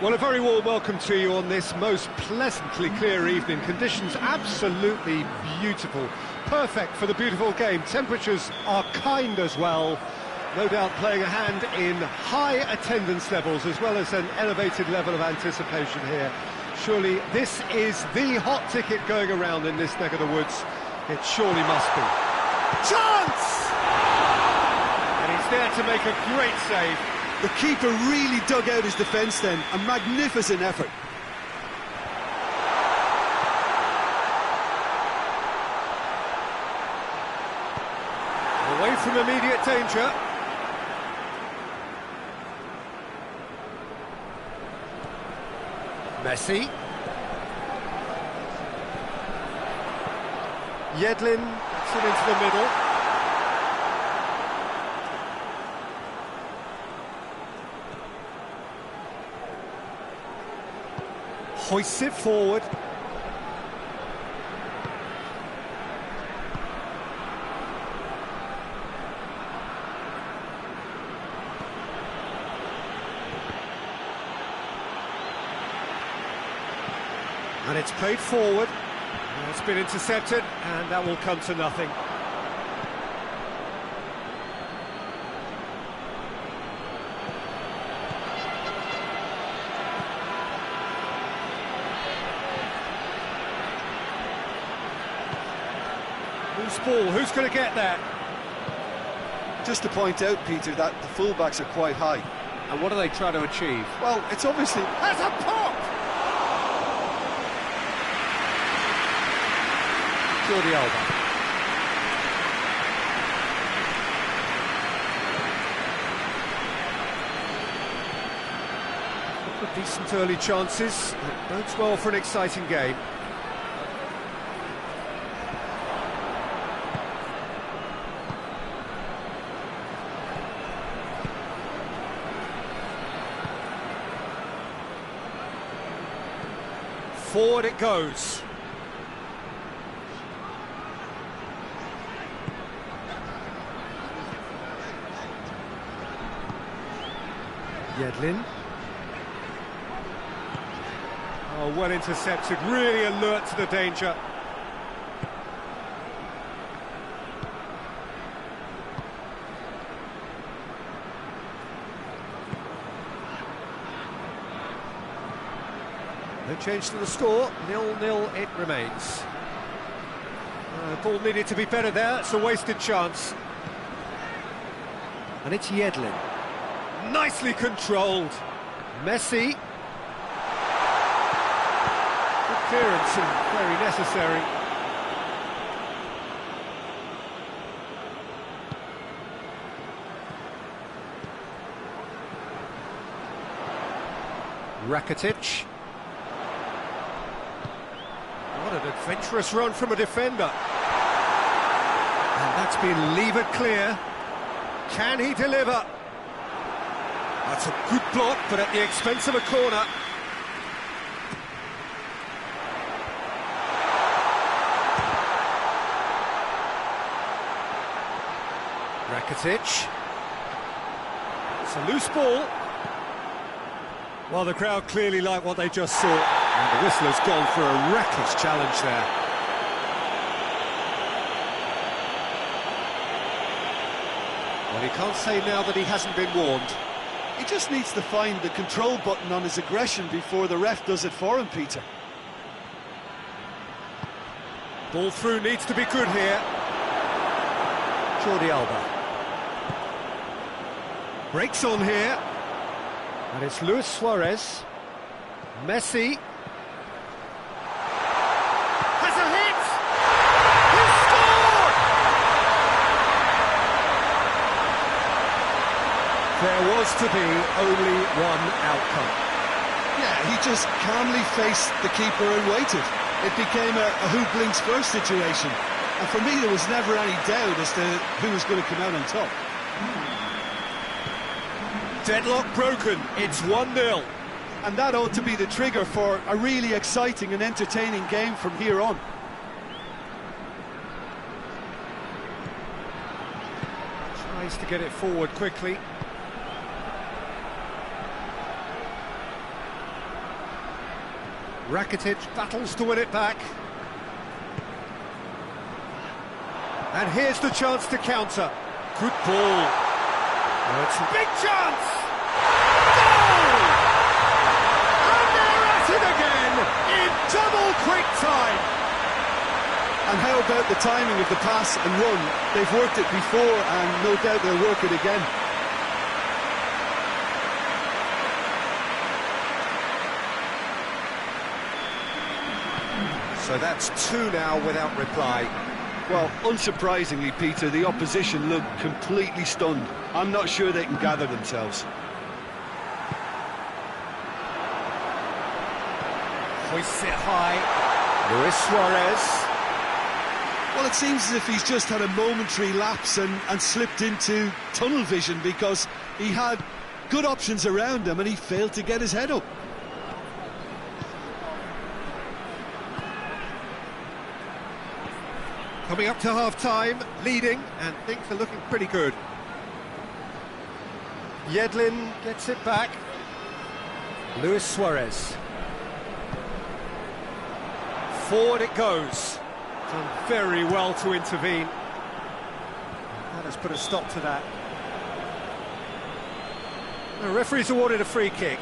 Well, a very warm welcome to you on this most pleasantly clear evening. Conditions absolutely beautiful. Perfect for the beautiful game. Temperatures are kind as well. No doubt playing a hand in high attendance levels as well as an elevated level of anticipation here. Surely this is the hot ticket going around in this neck of the woods. It surely must be. Chance! And he's there to make a great save. The keeper really dug out his defence then, a magnificent effort. Away from immediate danger. Messi. Yedlin gets it into the middle. Hoists it forward. And it's played forward. And it's been intercepted, and that will come to nothing. Loose ball, who's going to get there? Just to point out, Peter, that the fullbacks are quite high. And what do they try to achieve? Well, it's obviously... Has a pop! Jordi Alba. Decent early chances. It bodes well for an exciting game. Forward it goes. Yedlin. Oh, well intercepted, really alert to the danger. No change to the score, 0-0 it remains. Ball needed to be better there, it's a wasted chance. And it's Yedlin. Nicely controlled. Messi. Good clearance and very necessary. Rakitic. What an adventurous run from a defender. And that's been levered clear. Can he deliver? That's a good block, but at the expense of a corner. Rakitic. It's a loose ball. Well, the crowd clearly like what they just saw. And the whistler's gone for a reckless challenge there. Well, he can't say now that he hasn't been warned. He just needs to find the control button on his aggression before the ref does it for him, Peter. Ball through needs to be good here. Jordi Alba. Breaks on here. And it's Luis Suarez. Messi. Has a hit! He scored! There was to be only one outcome. Yeah, he just calmly faced the keeper and waited. It became a who blinks first situation. And for me, there was never any doubt as to who was going to come out on top. Deadlock broken, it's 1-0. And that ought to be the trigger for a really exciting and entertaining game from here on. Tries to get it forward quickly. Rakitic battles to win it back. And here's the chance to counter. Good ball. Oh, it's a big chance! Goal! And they're at it again in double quick time. And how about the timing of the pass and run? They've worked it before and no doubt they'll work it again. So that's two now without reply. Well, unsurprisingly, Peter, the opposition look completely stunned. I'm not sure they can gather themselves. Hoists it high. Luis Suarez. Well, it seems as if he's just had a momentary lapse and slipped into tunnel vision, because he had good options around him and he failed to get his head up. Coming up to half-time, leading, and things are looking pretty good. Yedlin gets it back. Luis Suarez. Forward it goes. Done very well to intervene. That has put a stop to that. The referee's awarded a free kick.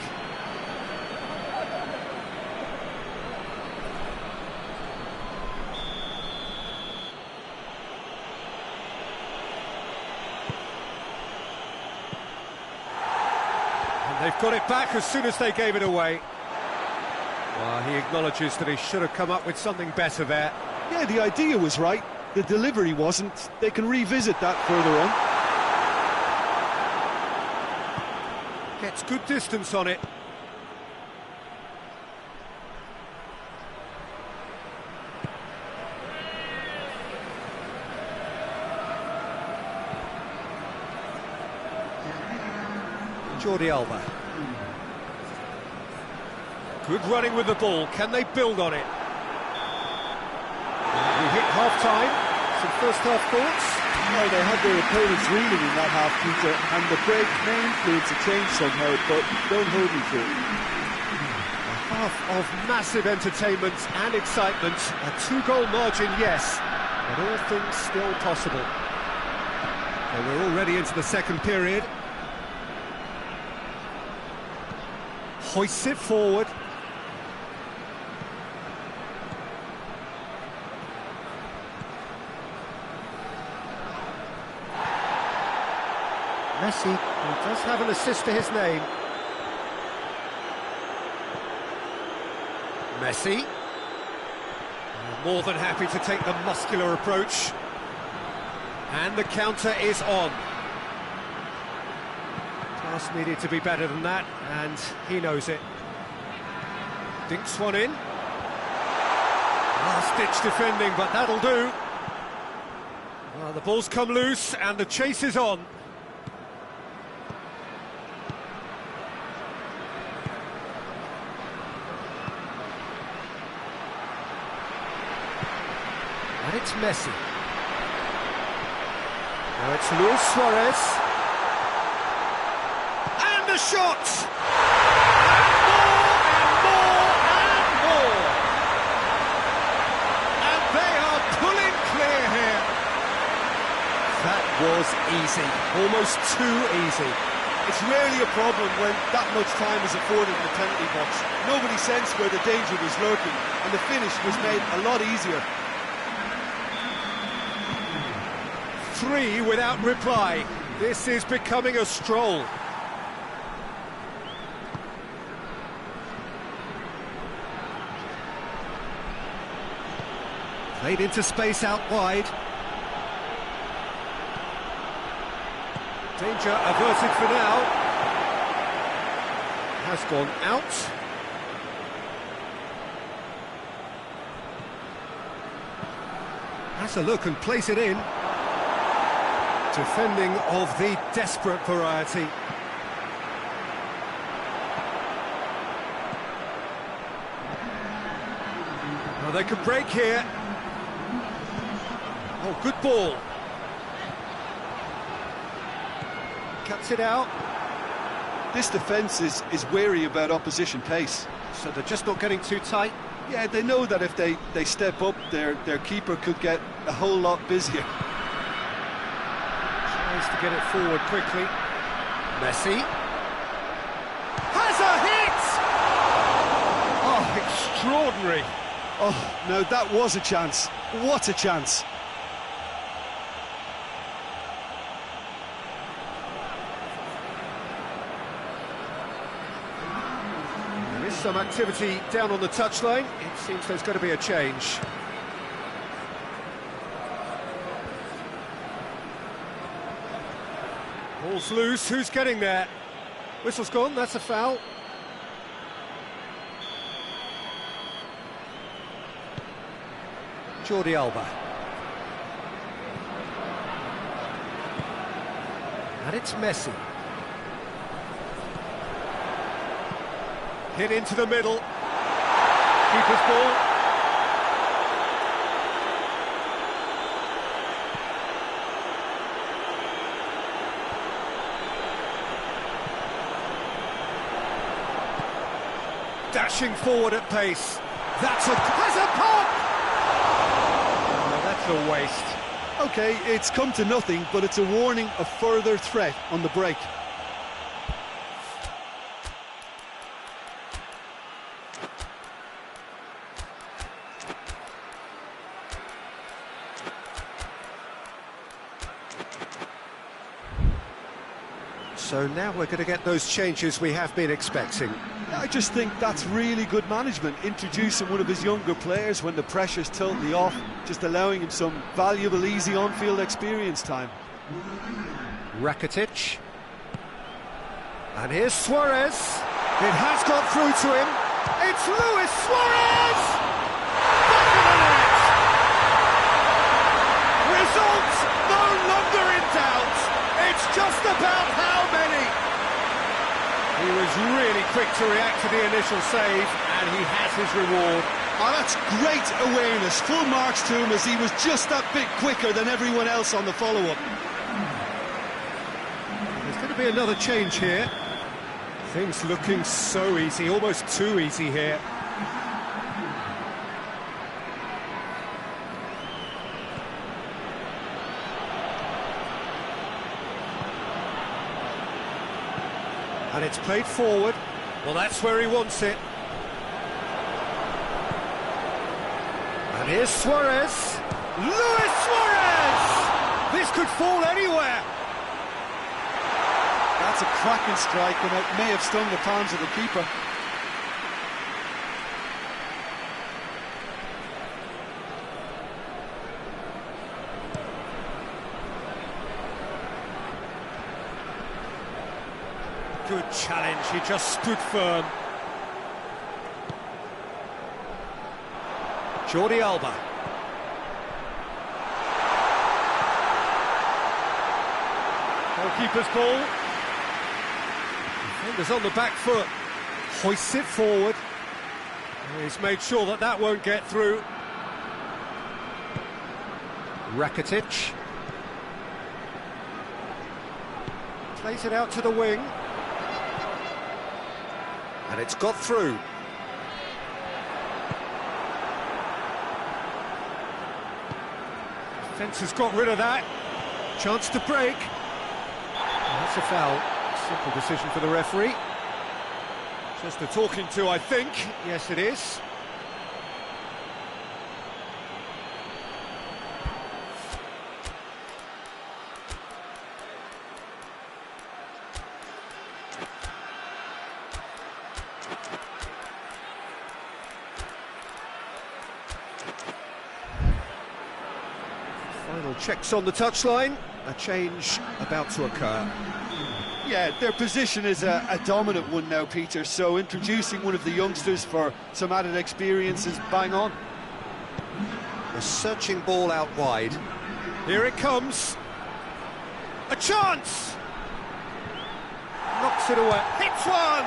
They've got it back as soon as they gave it away. Well, he acknowledges that he should have come up with something better there. Yeah, the idea was right. The delivery wasn't. They can revisit that further on. Gets good distance on it. Jordi Alba. Good running with the ball. Can they build on it? We hit half-time. Some first-half thoughts? Well, they had their opponents reeling in that half, Peter, and the break may influence a change somehow, but don't hold me to it. A half of massive entertainment and excitement. A two-goal margin, yes, but all things still possible. So we're already into the second period. Hoists it forward. Messi, who does have an assist to his name. Messi. More than happy to take the muscular approach. And the counter is on. Pass needed to be better than that, and he knows it. Dinks one in. Last-ditch defending, but that'll do. Well, the ball's come loose, and the chase is on. And it's Messi. Now it's Luis Suarez. And the shot! And more, and more! And they are pulling clear here. That was easy, almost too easy. It's rarely a problem when that much time is afforded in the penalty box. Nobody sensed where the danger was lurking, and the finish was made a lot easier. 3 without reply. This is becoming a stroll. Played into space out wide. Danger averted for now. Has gone out. Has a look and place it in. Defending of the desperate variety. Well, they could break here. Oh, good ball. Cuts it out. This defence is wary about opposition pace. So they're just not getting too tight. Yeah, they know that if they step up, their keeper could get a whole lot busier. Tries to get it forward quickly. Messi has a hit! Oh, extraordinary. Oh, no, that was a chance. What a chance. There is some activity down on the touchline. It seems there's going to be a change. Ball's loose, who's getting there? Whistle's gone, that's a foul. Jordi Alba. And it's Messi. Hit into the middle. Keeper's ball. Dashing forward at pace. Has a pop! No, that's a waste. OK, it's come to nothing, but it's a warning of further threat on the break. So now we're going to get those changes we have been expecting. I just think that's really good management, introducing one of his younger players when the pressure's totally off, just allowing him some valuable, easy on-field experience time. Rakitic. And here's Suarez. It has got through to him. It's Luis Suarez! Back of the net! Results no longer in doubt. It's just about how many. He was really quick to react to the initial save, and he has his reward. Oh, that's great awareness. Full marks to him, as he was just that bit quicker than everyone else on the follow-up. There's going to be another change here. Things looking so easy, almost too easy here. And it's played forward. Well, that's where he wants it. And here's Suarez. Luis Suarez! This could fall anywhere. That's a cracking strike, and it may have stung the palms of the keeper. Good challenge, he just stood firm. Jordi Alba. Goalkeeper's ball. Defender's on the back foot. Hoists it forward. He's made sure that that won't get through. Rakitic. Plays it out to the wing. And it's got through. Defence has got rid of that. Chance to break. And that's a foul. Simple decision for the referee. Just a talking to, I think. Yes, it is. Final checks on the touchline. A change about to occur. Yeah, their position is a dominant one now, Peter, so introducing one of the youngsters for some added experience is bang on. A searching ball out wide. Here it comes. A chance! Knocks it away. Hits one!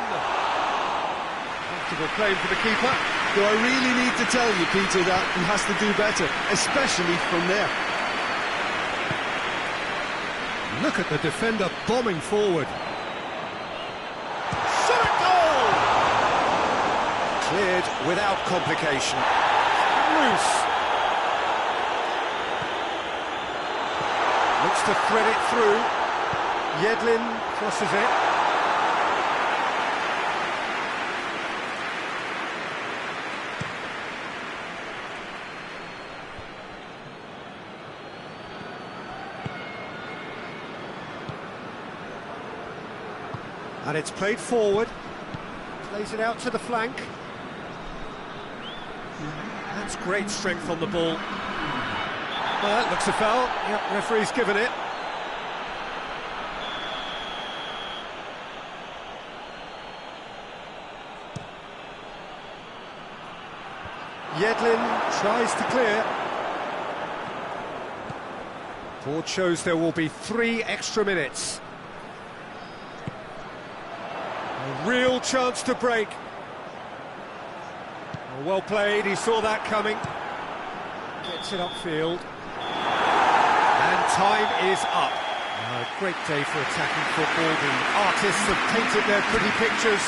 Comfortable claim for the keeper. Do I really need to tell you, Peter, that he has to do better, especially from there? Look at the defender bombing forward. Shot at goal! cleared without complication. Loose. Looks to thread it through. Yedlin crosses it. And it's played forward. Plays it out to the flank. That's great strength on the ball. Well, that looks a foul. Yep, referee's given it. Yedlin tries to clear. Board shows there will be 3 extra minutes. A real chance to break. Well played, he saw that coming. Gets it upfield. And time is up. A great day for attacking football. The artists have painted their pretty pictures.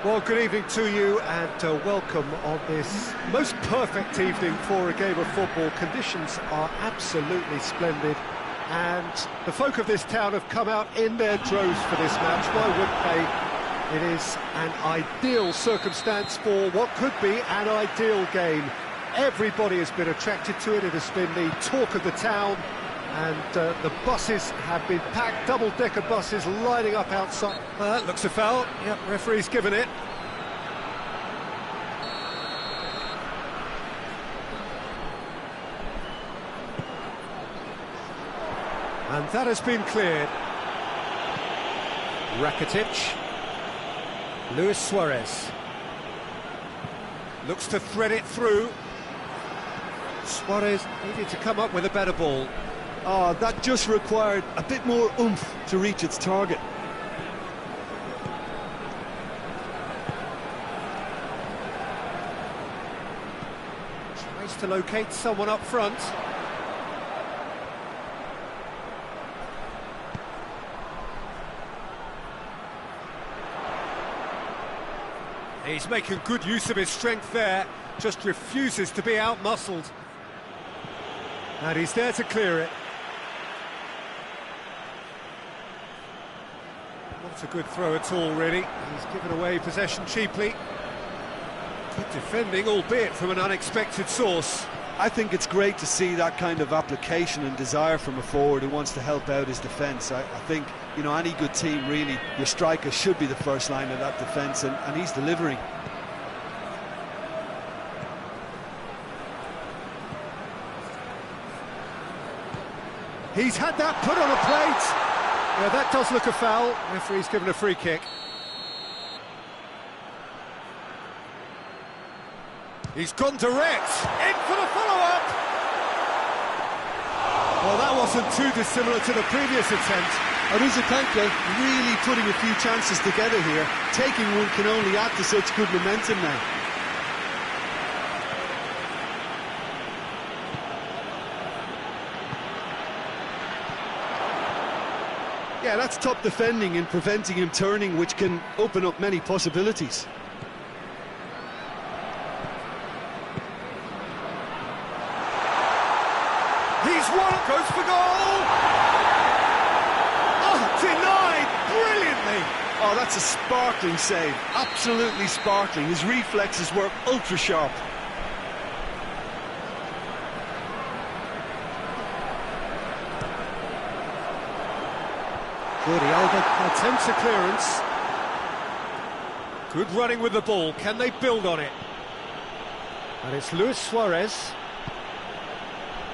Well, good evening to you and welcome on this most perfect evening for a game of football. Conditions are absolutely splendid and the folk of this town have come out in their droves for this match. Why wouldn't they? It is an ideal circumstance for what could be an ideal game. Everybody has been attracted to it. It has been the talk of the town. And the buses have been packed, double-decker buses lining up outside. That looks a foul. Yep, referee's given it. And that has been cleared. Rakitic. Luis Suarez. Looks to thread it through. Suarez needed to come up with a better ball. Oh, that just required a bit more oomph to reach its target. Tries to locate someone up front. He's making good use of his strength there, just refuses to be out-muscled. And he's there to clear it. Not a good throw at all, really. He's given away possession cheaply. Good defending, albeit from an unexpected source. I think it's great to see that kind of application and desire from a forward who wants to help out his defence. I think, you know, any good team, really, your striker should be the first line of that defence, and he's delivering. He's had that put on a plate. Yeah, that does look a foul. Referee's given a free kick. He's gone direct. In for the follow-up. Well, that wasn't too dissimilar to the previous attempt. Aruzakanka really putting a few chances together here. Taking one can only add to such good momentum now. Yeah, that's top defending and preventing him turning, which can open up many possibilities. He's won, goes for goal! Oh, denied brilliantly! Oh, that's a sparkling save, absolutely sparkling. His reflexes were ultra-sharp. Good, Alba attempts a clearance. Good running with the ball, can they build on it? And it's Luis Suarez.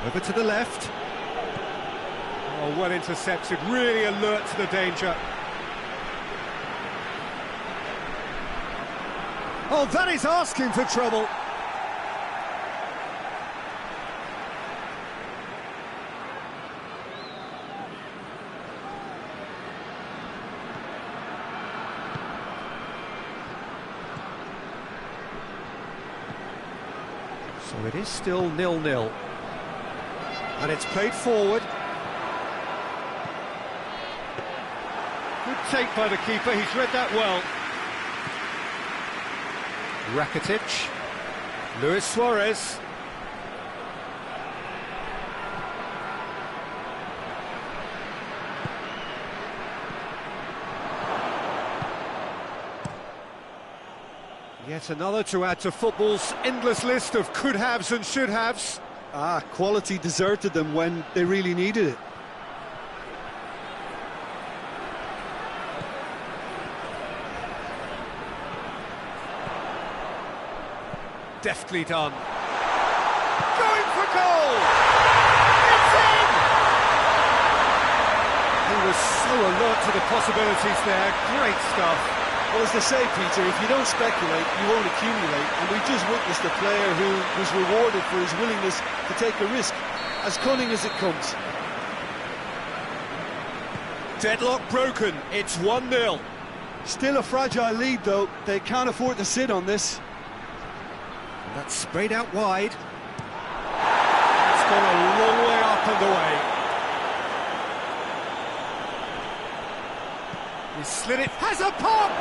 Over to the left. Oh, well intercepted, really alert to the danger. Oh, that is asking for trouble. So it is still 0-0. And it's played forward. Good take by the keeper, he's read that well. Rakitic. Luis Suarez. Yet another to add to football's endless list of could-haves and should-haves. Ah, quality deserted them when they really needed it. Deftly done. Going for goal! It's in! He was so alert to the possibilities there. Great stuff. Well, as they say, Peter, if you don't speculate, you won't accumulate. And we've just witnessed a player who was rewarded for his willingness to take a risk, as cunning as it comes. Deadlock broken, it's 1-0. Still a fragile lead, though. They can't afford to sit on this. And that's sprayed out wide. It's gone a long way up and away. He slid it, has a pop!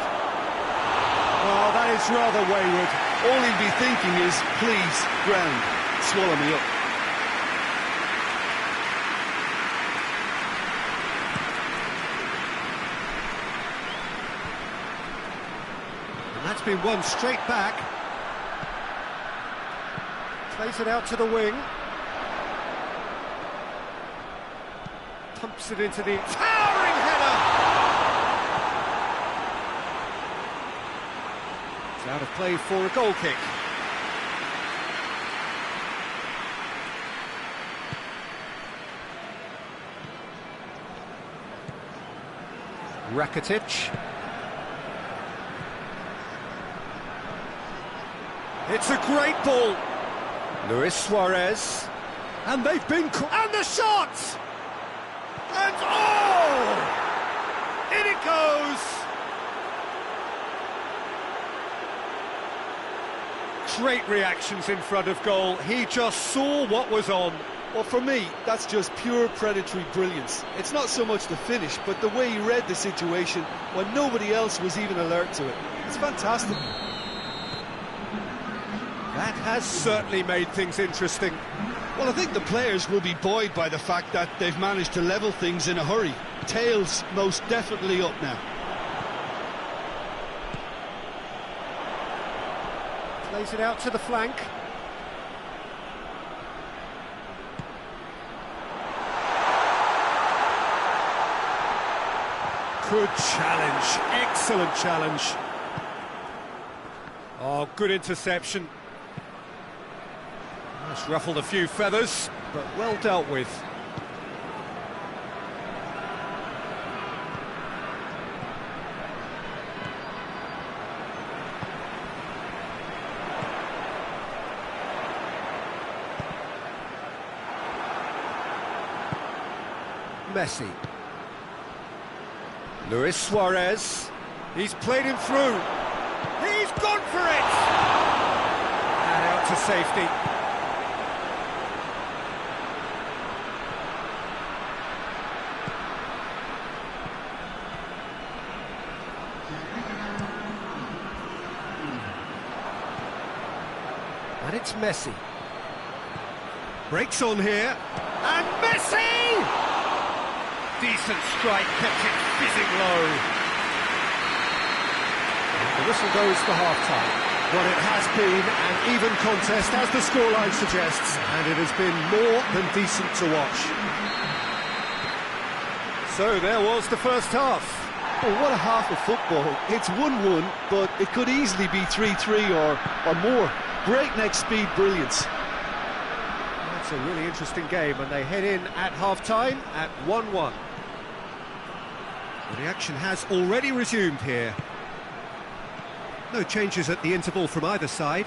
Oh, that is rather wayward. All he'd be thinking is, please, ground, swallow me up. And that's been won straight back. Plays it out to the wing. Pumps it into the towering header! It's out of play for a goal kick. Rakitic. It's a great ball. Luis Suarez. And they've been... And the shot! And oh! In it goes! Great reactions in front of goal. He just saw what was on. Well, for me, that's just pure predatory brilliance. It's not so much the finish, but the way he read the situation when nobody else was even alert to it. It's fantastic. That has certainly made things interesting. Well, I think the players will be buoyed by the fact that they've managed to level things in a hurry. Tails most definitely up now. Plays it out to the flank. Good challenge, excellent challenge. Oh, good interception. That's ruffled a few feathers, but well dealt with. Messi. Luis Suarez. He's played him through. He's gone for it! And out to safety. And it's Messi. Breaks on here. And Messi! Decent strike, kept it fizzing low. The whistle goes for half-time. Well, it has been an even contest, as the scoreline suggests, and it has been more than decent to watch. So there was the first half. Oh, what a half of football. It's 1-1, but it could easily be 3-3 or more. Breakneck speed brilliance. That's a really interesting game, and they head in at half-time at 1-1. Well, the action has already resumed here. No changes at the interval from either side.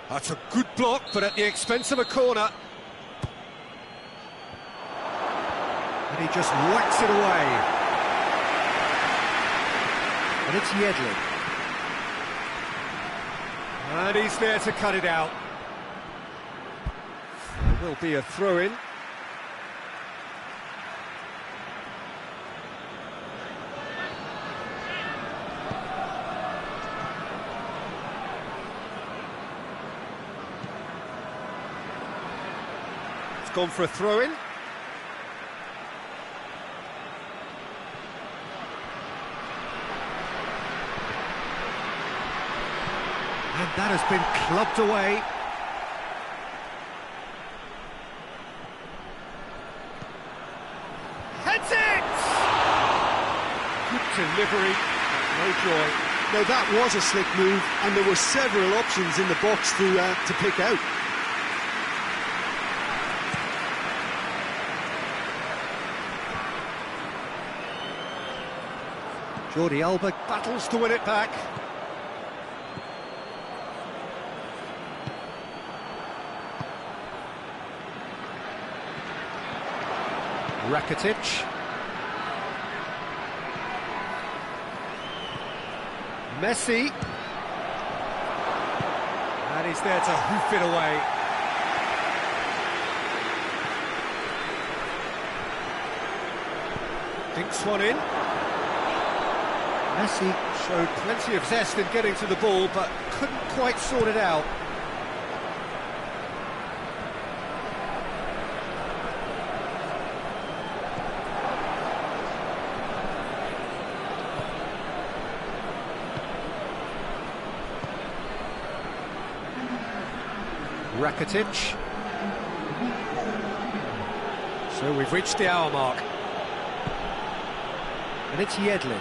That's a good block, but at the expense of a corner. And he just whacks it away. And it's Yedlin. And he's there to cut it out. There will be a throw-in. It's gone for a throw-in. And that has been clubbed away. Heads it! Good delivery, no joy. Now that was a slick move, and there were several options in the box to pick out. Jordi Alba battles to win it back. Rakitic. Messi. And he's there to hoof it away. Dinks one in. Messi showed plenty of zest in getting to the ball, but couldn't quite sort it out. Rakitic. So we've reached the hour mark. And it's Yedlin.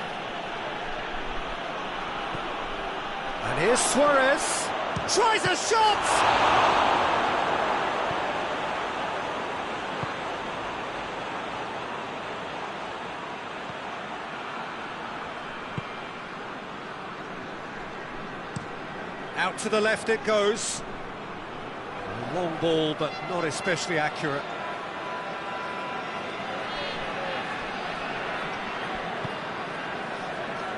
And here's Suarez. Tries a shot! Out to the left it goes. A long ball, but not especially accurate.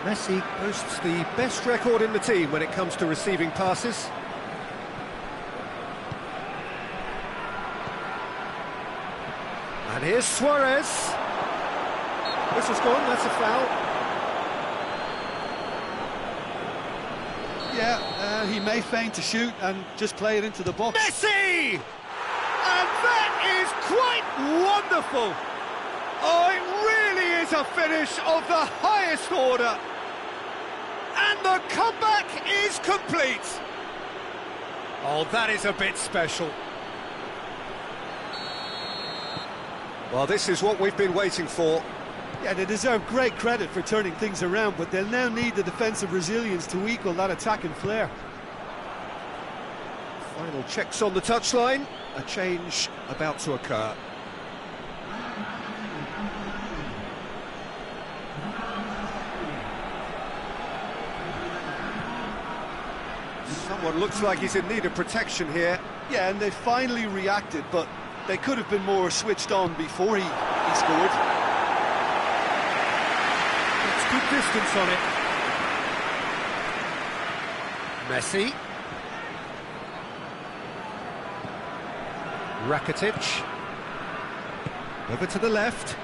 Messi boasts the best record in the team when it comes to receiving passes. And here's Suarez. Whistle's gone, that's a foul. Yeah, he may feign to shoot and just play it into the box. Messi! And that is quite wonderful! Oh, it really is a finish of the highest order! And the comeback is complete! Oh, that is a bit special. Well, this is what we've been waiting for. Yeah, they deserve great credit for turning things around, but they'll now need the defensive resilience to equal that attacking flair. Final checks on the touchline. A change about to occur. Someone looks like he's in need of protection here. Yeah, and they finally reacted, but they could have been more switched on before he scored. good distance on it. Messi. Rakitic. Over to the left.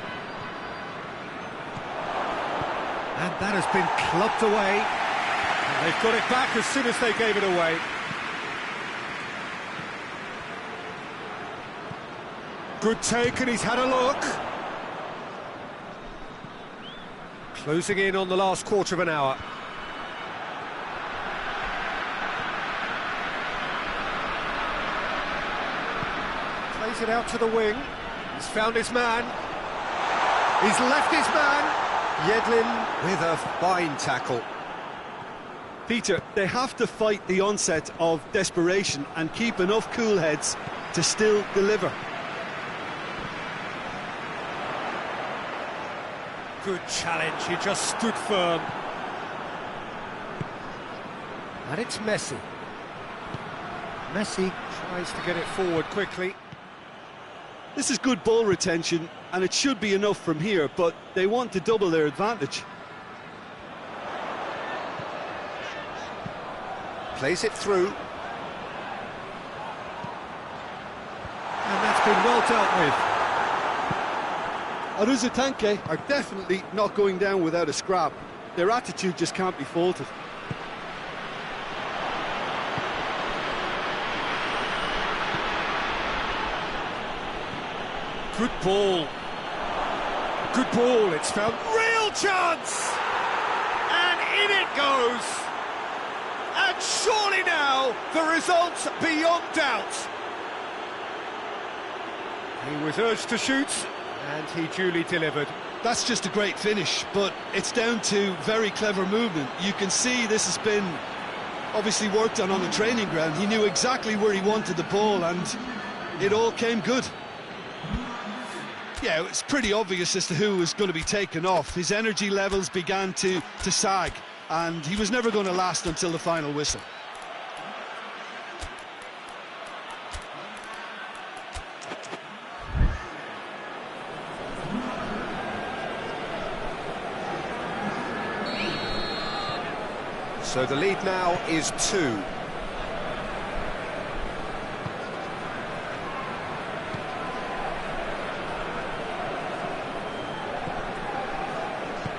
And that has been clubbed away. And they've got it back as soon as they gave it away. Good take, and he's had a look. Closing in on the last quarter of an hour. Plays it out to the wing. He's found his man. He's left his man. Yedlin with a fine tackle. Peter, they have to fight the onset of desperation and keep enough cool heads to still deliver. Good challenge, he just stood firm. And it's Messi. Messi tries to get it forward quickly. This is good ball retention, and it should be enough from here, but they want to double their advantage. Plays it through. And that's been well dealt with. Aruzatanke are definitely not going down without a scrap. Their attitude just can't be faulted. Good ball. Good ball, it's found. Real chance! And in it goes! And surely now, the result's beyond doubt. He was urged to shoot, and he duly delivered. That's just a great finish, but it's down to very clever movement. You can see this has been obviously worked on the training ground. He knew exactly where he wanted the ball, and it all came good. Yeah, it's pretty obvious as to who was going to be taken off. His energy levels began to sag, and he was never going to last until the final whistle. So the lead now is 2.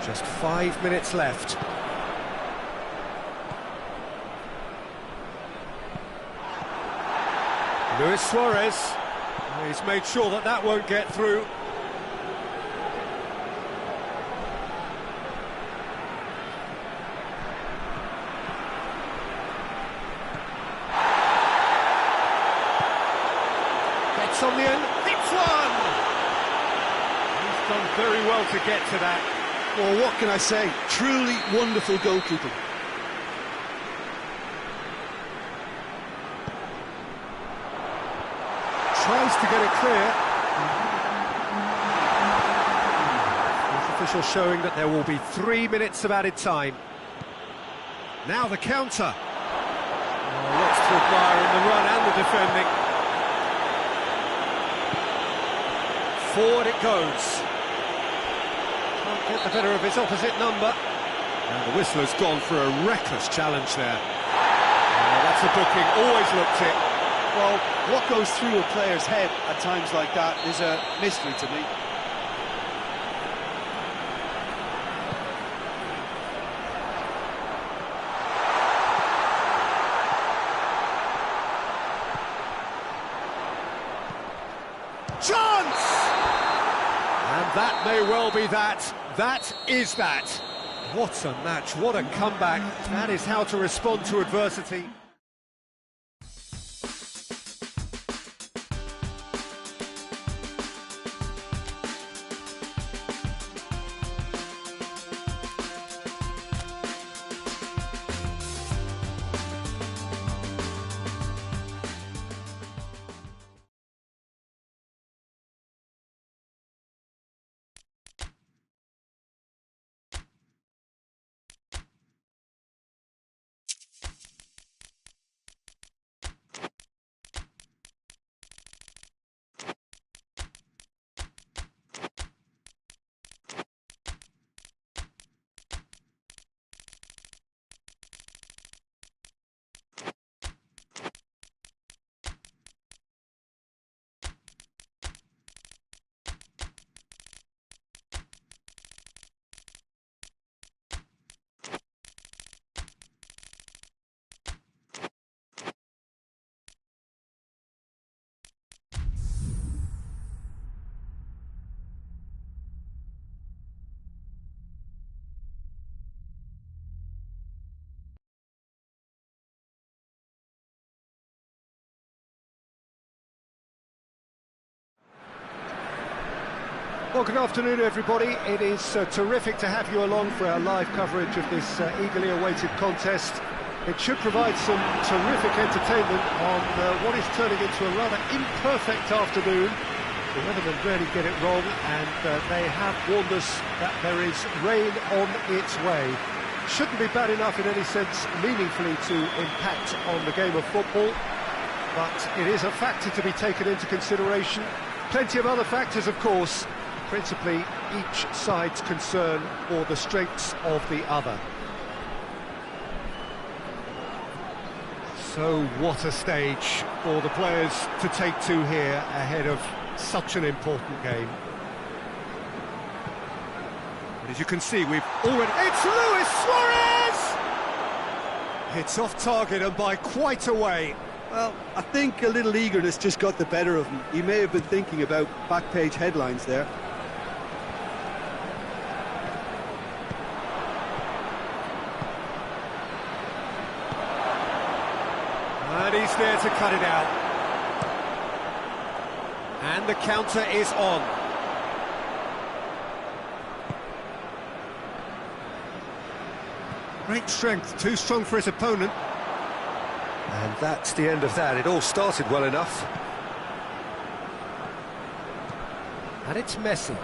Just 5 minutes left. Luis Suarez, he's made sure that that won't get through. Gets on the end, hits one! He's done very well to get to that. Well, what can I say? Truly wonderful goalkeeping. Tries to get it clear. The official showing that there will be 3 minutes of added time. Now the counter. Oh, lots to admire in the run and the defending. Forward it goes. Get the better of his opposite number. And the whistler's gone for a reckless challenge there. Oh, that's a booking, always looked it. Well, what goes through a player's head at times like that is a mystery to me. Chance! And that may well be that. That is that. What a match, what a comeback. That is how to respond to adversity. Well, good afternoon, everybody. It is terrific to have you along for our live coverage of this eagerly awaited contest. It should provide some terrific entertainment on what is turning into a rather imperfect afternoon. The weathermen rarely get it wrong, and they have warned us that there is rain on its way. Shouldn't be bad enough in any sense meaningfully to impact on the game of football, but it is a factor to be taken into consideration. Plenty of other factors, of course, principally each side's concern for the strengths of the other. So what a stage for the players to take to here ahead of such an important game. But as you can see, we've already... It's Luis Suarez! It's off target and by quite a way. Well, I think a little eagerness just got the better of him. He may have been thinking about back-page headlines there. And he's there to cut it out. And the counter is on. Great strength, too strong for his opponent. And that's the end of that. It all started well enough. And it's Messi.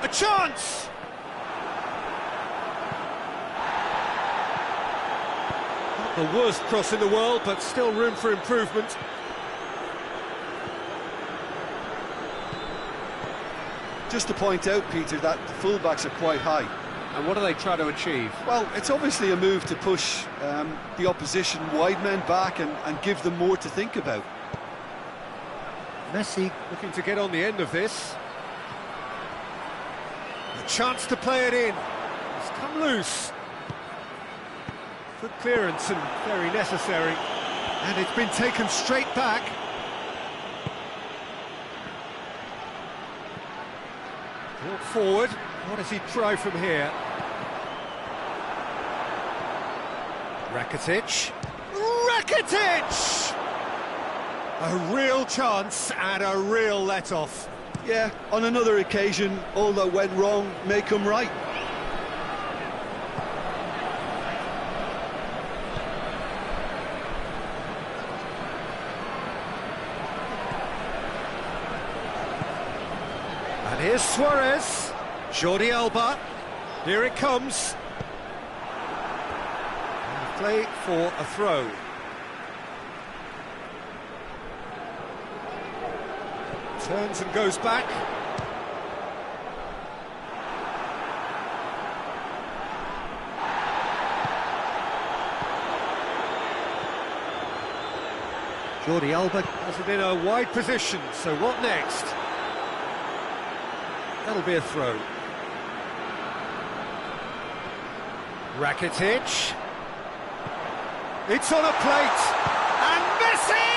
A chance! Not the worst cross in the world, but still room for improvement. Just to point out, Peter, that the fullbacks are quite high. And what do they try to achieve? Well, it's obviously a move to push the opposition wide men back and give them more to think about. Messi looking to get on the end of this. A chance to play it in. It's come loose. Good clearance and very necessary. And it's been taken straight back. Brought forward. What does he try from here? Rakitic. Rakitic! A real chance and a real let-off. Yeah, on another occasion, all that went wrong may come right. And here's Suarez. Jordi Alba. Here it comes. And play for a throw. Turns and goes back. Jordi Alba has it in a wide position, so what next? That'll be a throw. Rakitic. It's on a plate. And Messi!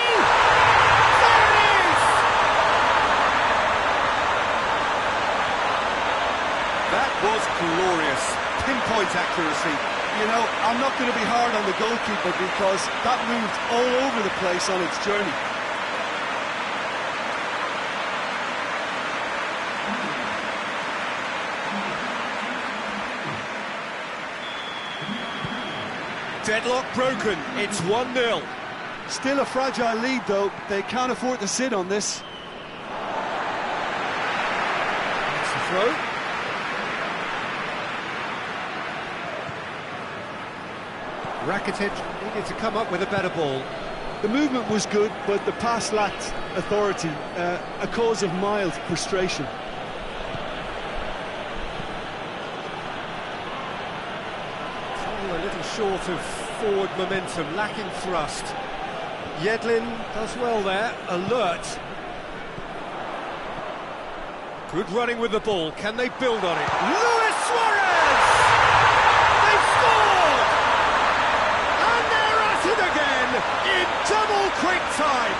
That was glorious, pinpoint accuracy. You know, I'm not going to be hard on the goalkeeper because that moved all over the place on its journey. Deadlock broken, it's 1-0. Still a fragile lead though, they can't afford to sit on this. That's the throw. Rakitic needed to come up with a better ball. The movement was good, but the pass lacked authority, a cause of mild frustration. A little short of forward momentum, lacking thrust. Yedlin does well there, alert. Good running with the ball, can they build on it? Luis Suarez! They score! And they're at it again in double quick time.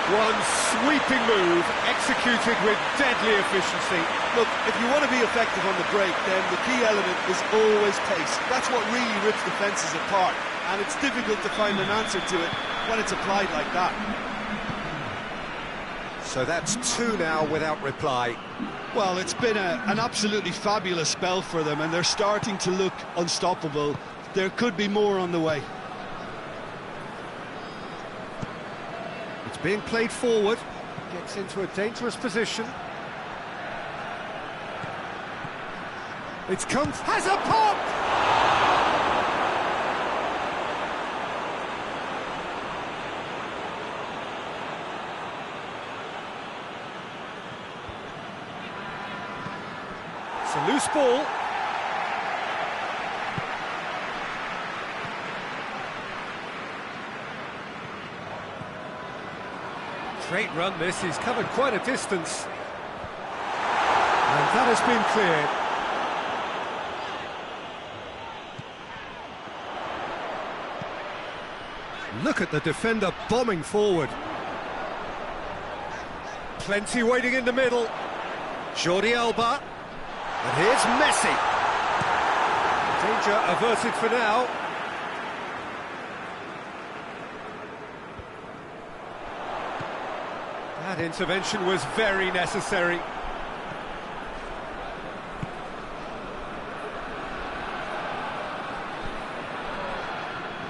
One sweeping move, executed with deadly efficiency. Look, if you want to be effective on the break, then the key element is always pace. That's what really rips defences apart, and it's difficult to find an answer to it when it's applied like that. So that's 2 now without reply. Well, it's been an absolutely fabulous spell for them, and they're starting to look unstoppable. There could be more on the way. It's being played forward, gets into a dangerous position. It's come, has a pop! It's a loose ball. Great run this, he's covered quite a distance. And that has been cleared. Look at the defender bombing forward. Plenty waiting in the middle. Jordi Alba. And here's Messi. Danger averted for now. That intervention was very necessary.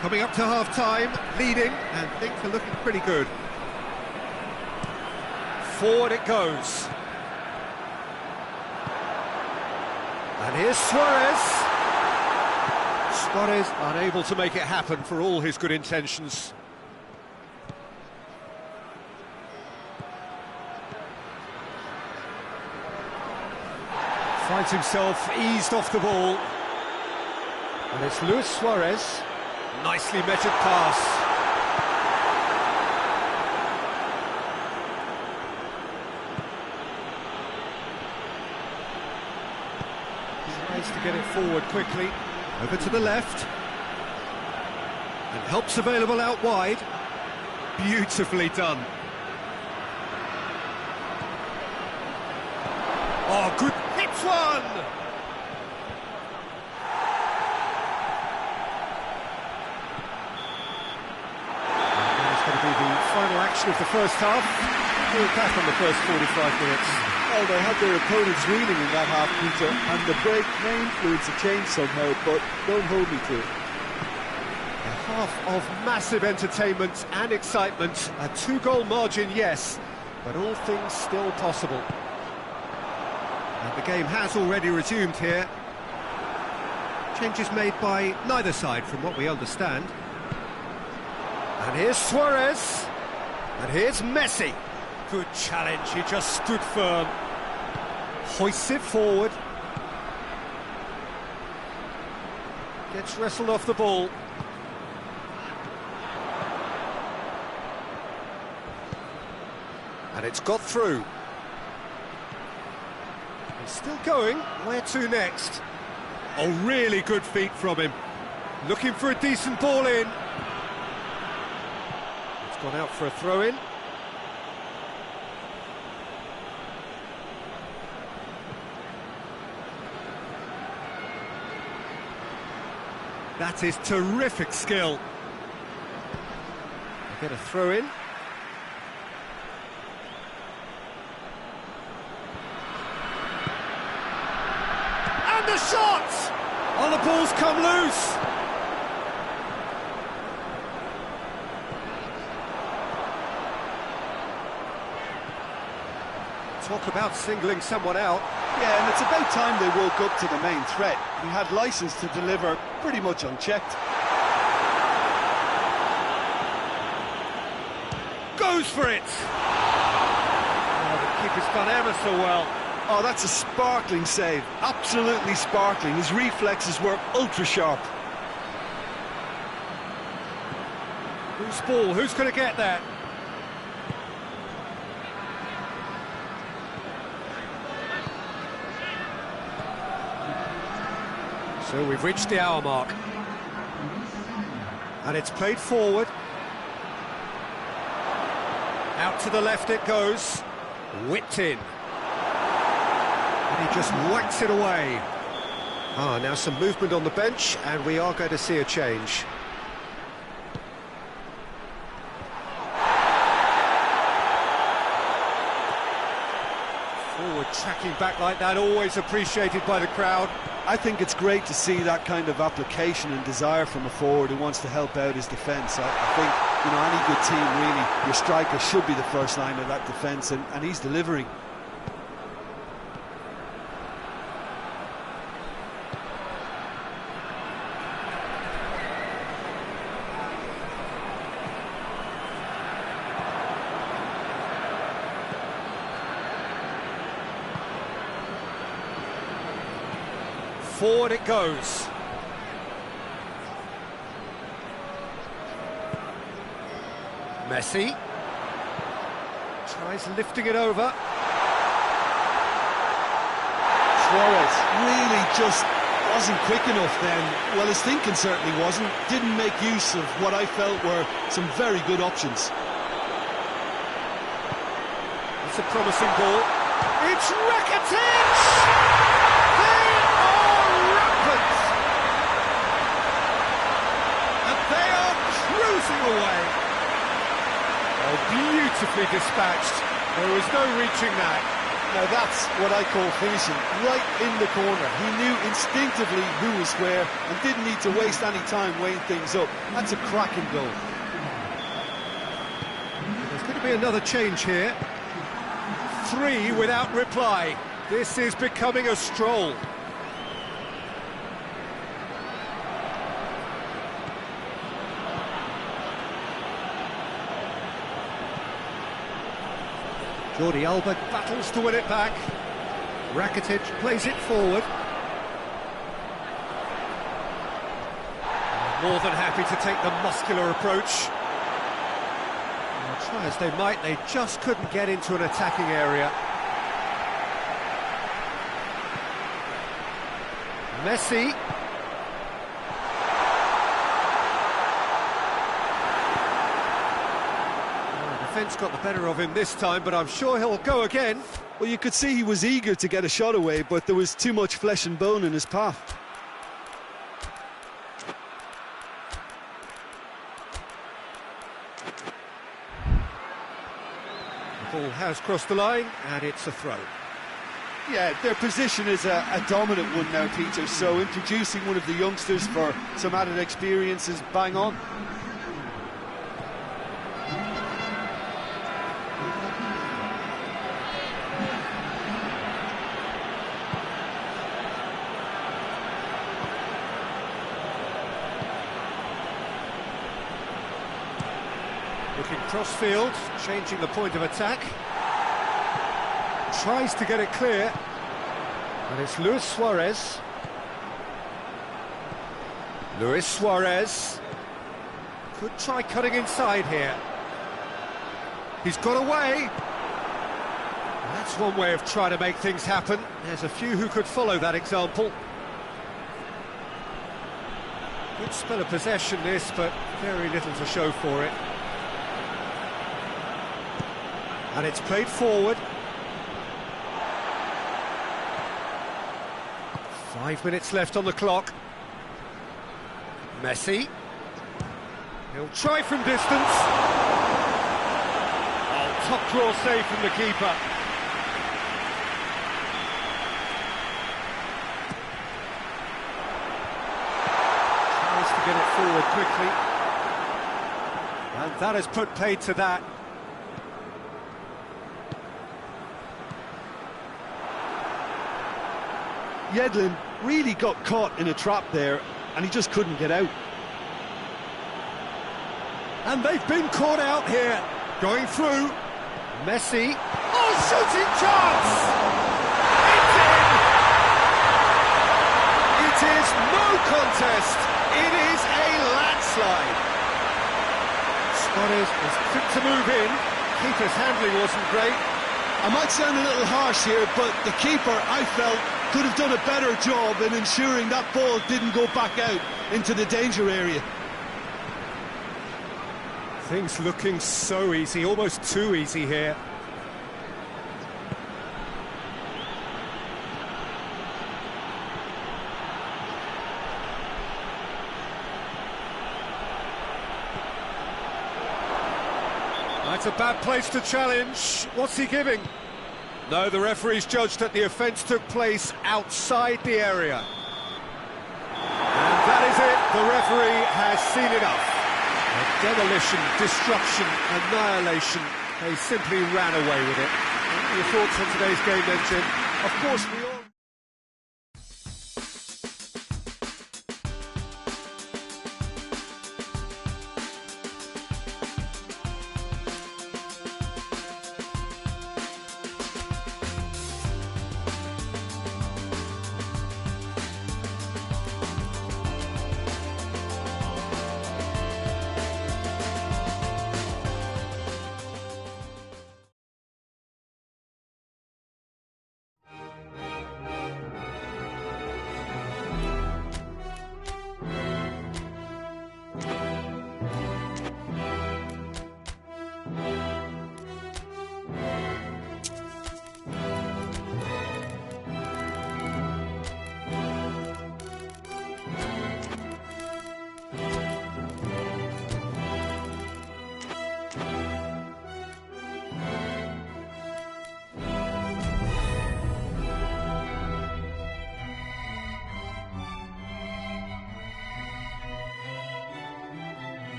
Coming up to half-time, leading, and things are looking pretty good. Forward it goes. And here's Suarez. Suarez unable to make it happen for all his good intentions. Finds himself eased off the ball. And it's Luis Suarez. Nicely measured pass. He tries to get it forward quickly. Over to the left. And help's available out wide. Beautifully done. Oh, good hit one! Final action of the first half. We'll back on the first 45 minutes. Well, they had their opponents reeling in that half, Peter, and the break may influence a change somehow, but don't hold me to it. A half of massive entertainment and excitement. A 2-goal margin, yes, but all things still possible. And the game has already resumed here. Changes made by neither side, from what we understand. And here's Suarez. And here's Messi. Good challenge, he just stood firm. Hoists it forward. Gets wrestled off the ball. And it's got through. He's still going. Where to next? Oh, really good feet from him. Looking for a decent ball in. Gone out for a throw-in. That is terrific skill. Get a throw-in. And the shot! Oh, the ball's come loose. Talk about singling someone out. Yeah, and it's about time they woke up to the main threat. He had licence to deliver pretty much unchecked. Goes for it! Oh, the keeper's done ever so well. Oh, that's a sparkling save. Absolutely sparkling. His reflexes were ultra-sharp. Loose ball, who's going to get that? So we've reached the hour mark. And it's played forward. Out to the left it goes. Whipped in. And he just whacks it away. Now some movement on the bench, and we are going to see a change. Forward tracking back like that, always appreciated by the crowd. I think it's great to see that kind of application and desire from a forward who wants to help out his defence. I think, you know, any good team, really, your striker should be the first line of that defence, and he's delivering. Forward it goes. Messi tries lifting it over. Suarez really just wasn't quick enough then. Well, his thinking certainly wasn't. Didn't make use of what I felt were some very good options. It's a promising ball. It's Rakitic! Away. Oh, beautifully dispatched. There was no reaching that. Now that's what I call finishing, right in the corner. He knew instinctively who was where and didn't need to waste any time weighing things up. That's a cracking goal. There's going to be another change here. 3 without reply. This is becoming a stroll. Jordi Alba battles to win it back. Rakitic plays it forward. More than happy to take the muscular approach. And try as they might, they just couldn't get into an attacking area. Messi. Defence got the better of him this time, but I'm sure he'll go again. Well, you could see he was eager to get a shot away, but there was too much flesh and bone in his path. The ball has crossed the line, and it's a throw. Yeah, their position is a dominant one now, Peter, so introducing one of the youngsters for some added experience is bang on. Looking cross-field, changing the point of attack. Tries to get it clear. And it's Luis Suarez. Luis Suarez. Could try cutting inside here. He's got away. And that's one way of trying to make things happen. There's a few who could follow that example. Good spell of possession this, but very little to show for it. And it's played forward. 5 minutes left on the clock. Messi. He'll try from distance. Oh, top draw save from the keeper. Tries to get it forward quickly. And that has put paid to that. Yedlin really got caught in a trap there, and he just couldn't get out. And they've been caught out here. Going through. Messi. Oh, shooting chance! It's in! It is no contest. It is a landslide. Suarez is quick to move in. Keeper's handling wasn't great. I might sound a little harsh here, but the keeper, I felt, could have done a better job in ensuring that ball didn't go back out into the danger area. Things looking so easy, almost too easy here. That's a bad place to challenge. What's he giving? No, the referee's judged that the offence took place outside the area. And that is it. The referee has seen enough. Demolition, destruction, annihilation. They simply ran away with it. Your thoughts on today's game then, Jim? Of course we all...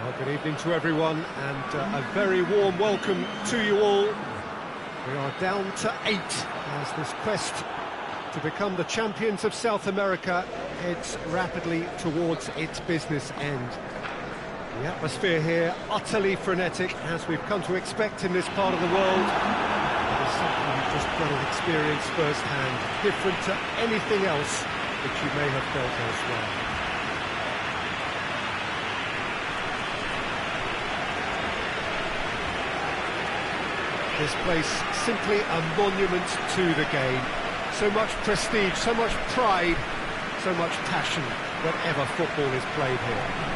Well, good evening to everyone, and a very warm welcome to you all. We are down to 8 as this quest to become the champions of South America heads rapidly towards its business end. The atmosphere here utterly frenetic, as we've come to expect in this part of the world. It is something you've just got to experience firsthand, different to anything else that you may have felt elsewhere. This place simply a monument to the game. So much prestige, so much pride, so much passion whenever football is played here.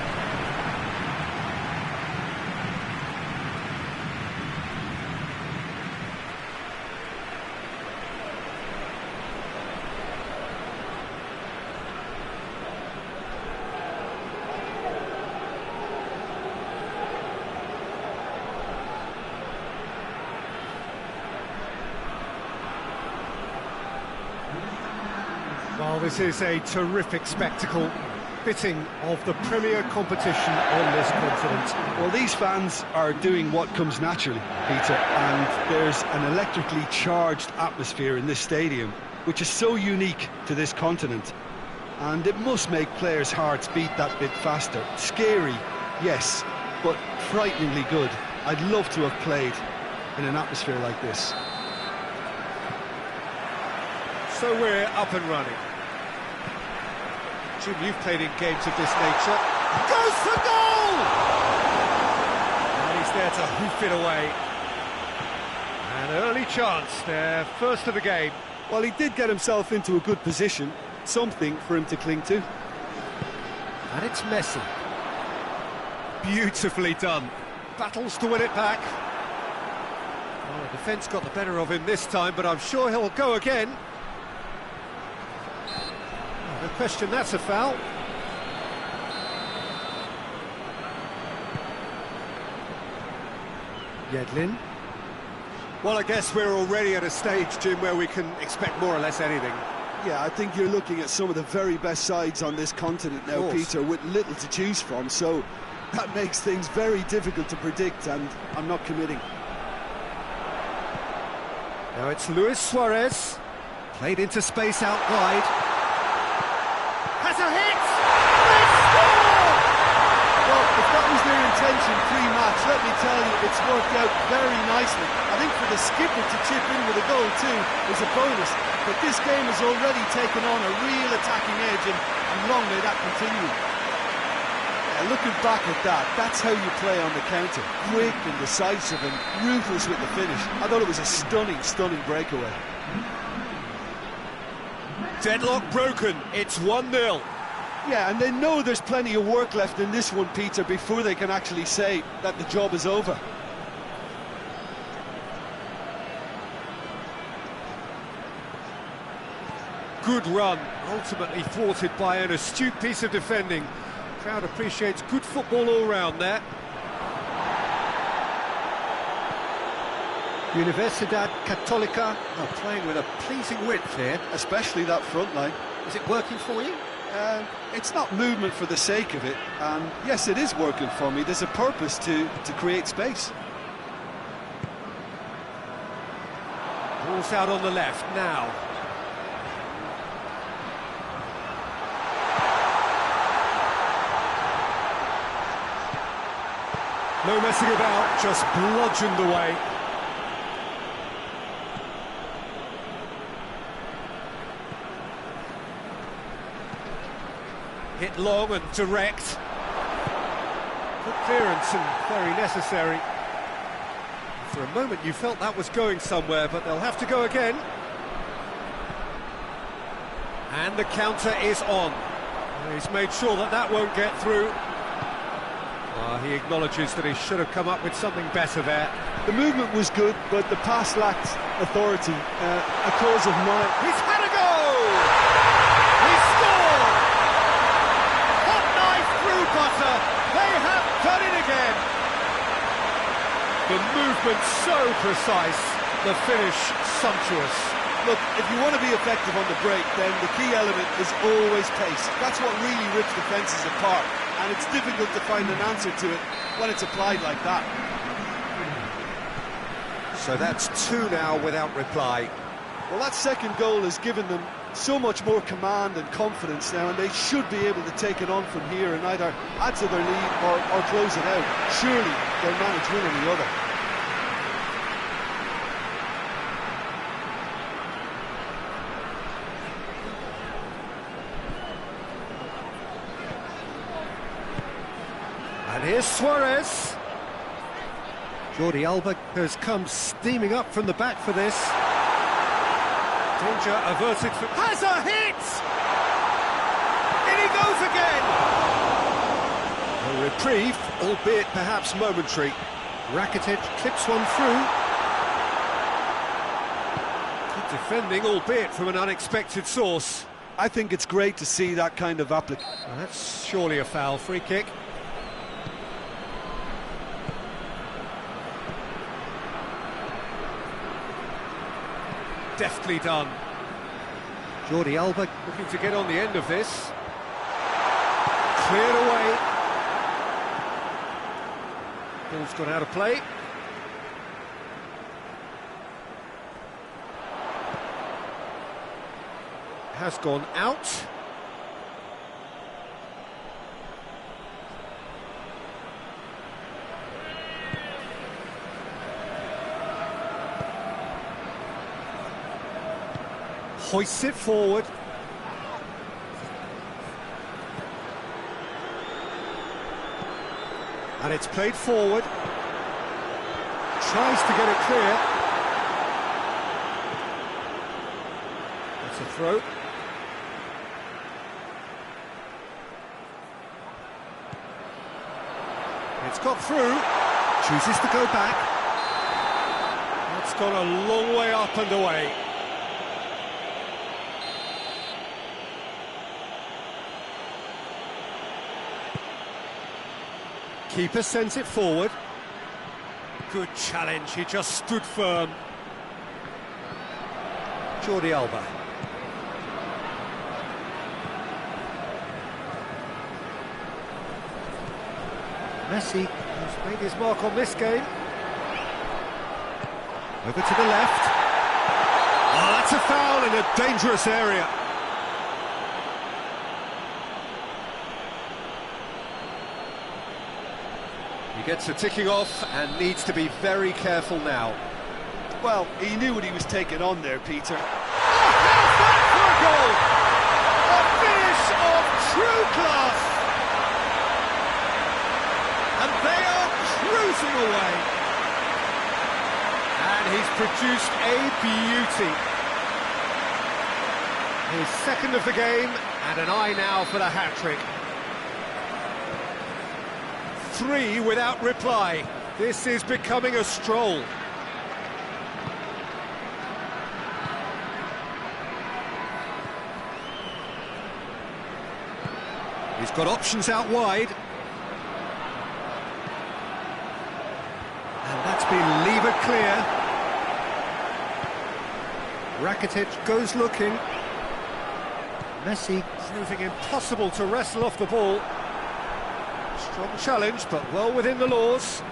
Well, this is a terrific spectacle, fitting of the premier competition on this continent. Well, these fans are doing what comes naturally, Peter, and there's an electrically charged atmosphere in this stadium, which is so unique to this continent. And it must make players' hearts beat that bit faster. Scary, yes, but frighteningly good. I'd love to have played in an atmosphere like this. So we're up and running. Jim, you've played in games of this nature. Goes for goal! And he's there to hoof it away. An early chance there, first of the game. Well, he did get himself into a good position, something for him to cling to. And it's Messi. Beautifully done. Battles to win it back. Well, the defence got the better of him this time, but I'm sure he'll go again. No question, that's a foul. Yedlin. Well, I guess we're already at a stage, Jim, where we can expect more or less anything. Yeah, I think you're looking at some of the very best sides on this continent now, Peter, with little to choose from, so that makes things very difficult to predict, and I'm not committing. Now it's Luis Suarez, played into space out wide. Has a hit! They score! Well, if that was their intention pre-match, let me tell you, it's worked out very nicely. I think for the skipper to chip in with a goal too is a bonus, but this game has already taken on a real attacking edge, and long may that continue. Yeah, looking back at that, that's how you play on the counter. Quick and decisive and ruthless with the finish. I thought it was a stunning, stunning breakaway. Deadlock broken, it's 1-0. Yeah, and they know there's plenty of work left in this one, Peter, before they can actually say that the job is over. Good run, ultimately thwarted by an astute piece of defending. Crowd appreciates good football all round there. Universidad Católica are playing with a pleasing width here. Especially that front line. Is it working for you? It's not movement for the sake of it, and yes, it is working for me. There's a purpose to create space. Ball's out on the left now. No messing about, just bludgeoned away. Hit long and direct. Good clearance and very necessary. For a moment you felt that was going somewhere, but they'll have to go again. And the counter is on. He's made sure that that won't get through. He acknowledges that he should have come up with something better there. The movement was good, but the pass lacked authority. A cause of mine. He's had a go! He scored! Hot knife through butter. They have done it again. The movement so precise, the finish sumptuous. Look, if you want to be effective on the break, then the key element is always pace. That's what really rips defences apart, and it's difficult to find an answer to it when it's applied like that. So that's 2 now without reply. Well, that second goal has given them so much more command and confidence now, and they should be able to take it on from here and either add to their lead or close it out. Surely they'll manage one or the other. And here's Suarez. Jordi Alba has come steaming up from the back for this. Danger averted from... Has a hit! In he goes again! A reprieve, albeit perhaps momentary. Rakitic clips one through. Good defending, albeit from an unexpected source. I think it's great to see that kind of application. That's surely a foul. Free kick. Deftly done. Jordi Alba looking to get on the end of this. Cleared away. Ball's gone out of play. Has gone out. Hoists it forward. And it's played forward. Tries to get it clear. That's a throw. It's got through. Chooses to go back. That's gone a long way up and away. Keeper sends it forward. Good challenge, he just stood firm. Jordi Alba. Messi has made his mark on this game. Over to the left. Oh, that's a foul in a dangerous area. He gets a ticking off and needs to be very careful now. Well, he knew what he was taking on there, Peter. Oh, how's that for a goal? A finish of true class. And they are cruising away. And he's produced a beauty. His second of the game, and an eye now for the hat-trick. 3 without reply. This is becoming a stroll. He's got options out wide. And that's been levered clear. Rakitic goes looking. Messi proving impossible to wrestle off the ball. Strong challenge, but well within the laws.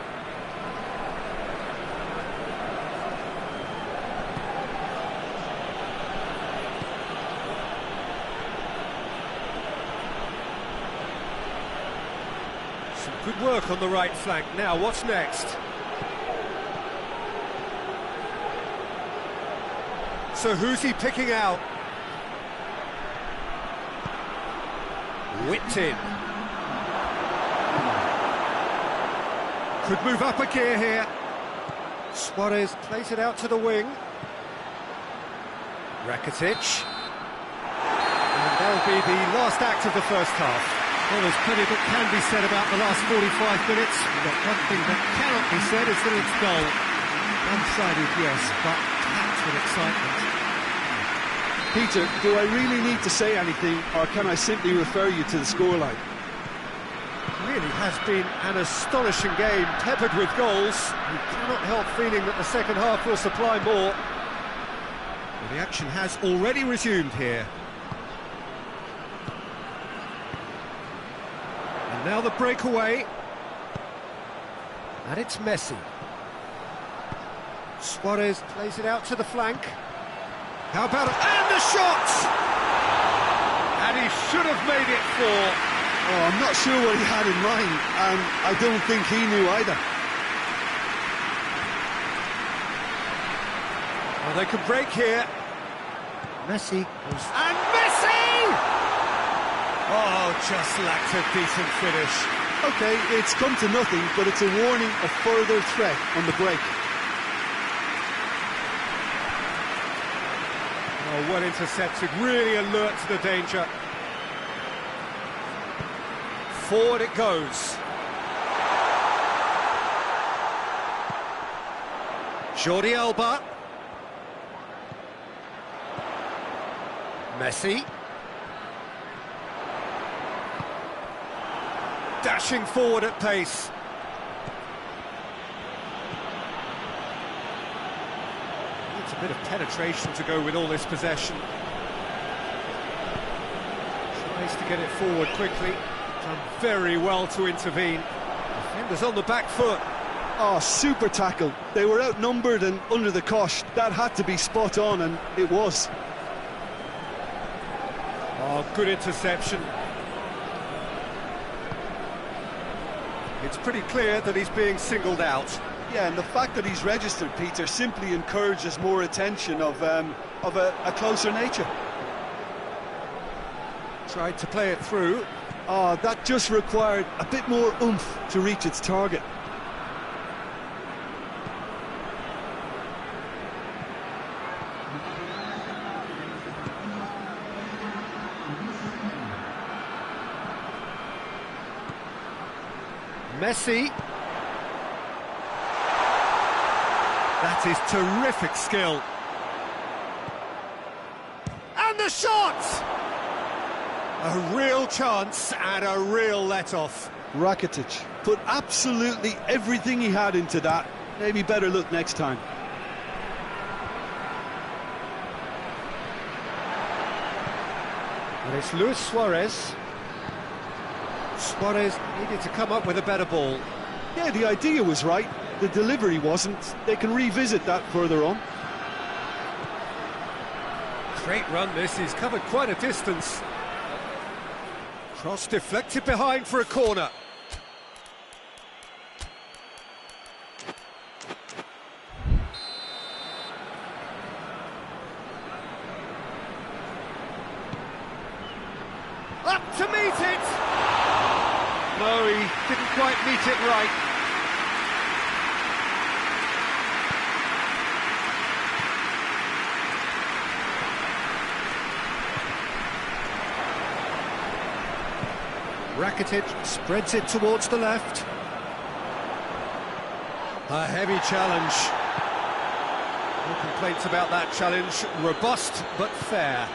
Some good work on the right flank. Now, what's next? So who's he picking out? Whipped in. Could move up a gear here. Suarez plays it out to the wing. Rakitic. And that'll be the last act of the first half. Well, there's plenty that can be said about the last 45 minutes, but one thing that cannot be said is that it's dull. One-sided, yes, but packed with excitement. Peter, do I really need to say anything, or can I simply refer you to the scoreline? Really has been an astonishing game, peppered with goals. You cannot help feeling that the second half will supply more. Well, the action has already resumed here. And now the breakaway. And it's Messi. Suarez plays it out to the flank. How about it? And the shot! And he should have made it 4. Oh, I'm not sure what he had in mind, and I don't think he knew either. Well, they can break here. Messi. And Messi! Oh, just lacked a decent finish. OK, it's come to nothing, but it's a warning of further threat on the break. Oh, well intercepted, really alert to the danger. Forward it goes. Jordi Alba. Messi. Dashing forward at pace. Needs a bit of penetration to go with all this possession. Tries to get it forward quickly. Done very well to intervene. Defenders on the back foot. Oh, super tackle. They were outnumbered and under the cosh. That had to be spot on, and it was. Oh, good interception. It's pretty clear that he's being singled out. Yeah, and the fact that he's registered, Peter, simply encourages more attention of a closer nature. Tried to play it through. Oh, that just required a bit more oomph to reach its target. Messi. That is terrific skill. And the shot! A real chance and a real let-off. Rakitic put absolutely everything he had into that. Maybe better look next time. And it's Luis Suarez. Suarez needed to come up with a better ball. Yeah, the idea was right. The delivery wasn't. They can revisit that further on. Great run this, he's covered quite a distance. Cross deflected behind for a corner. Up to meet it! No, he didn't quite meet it right. Rakitic spreads it towards the left. A heavy challenge. No complaints about that challenge. Robust but fair.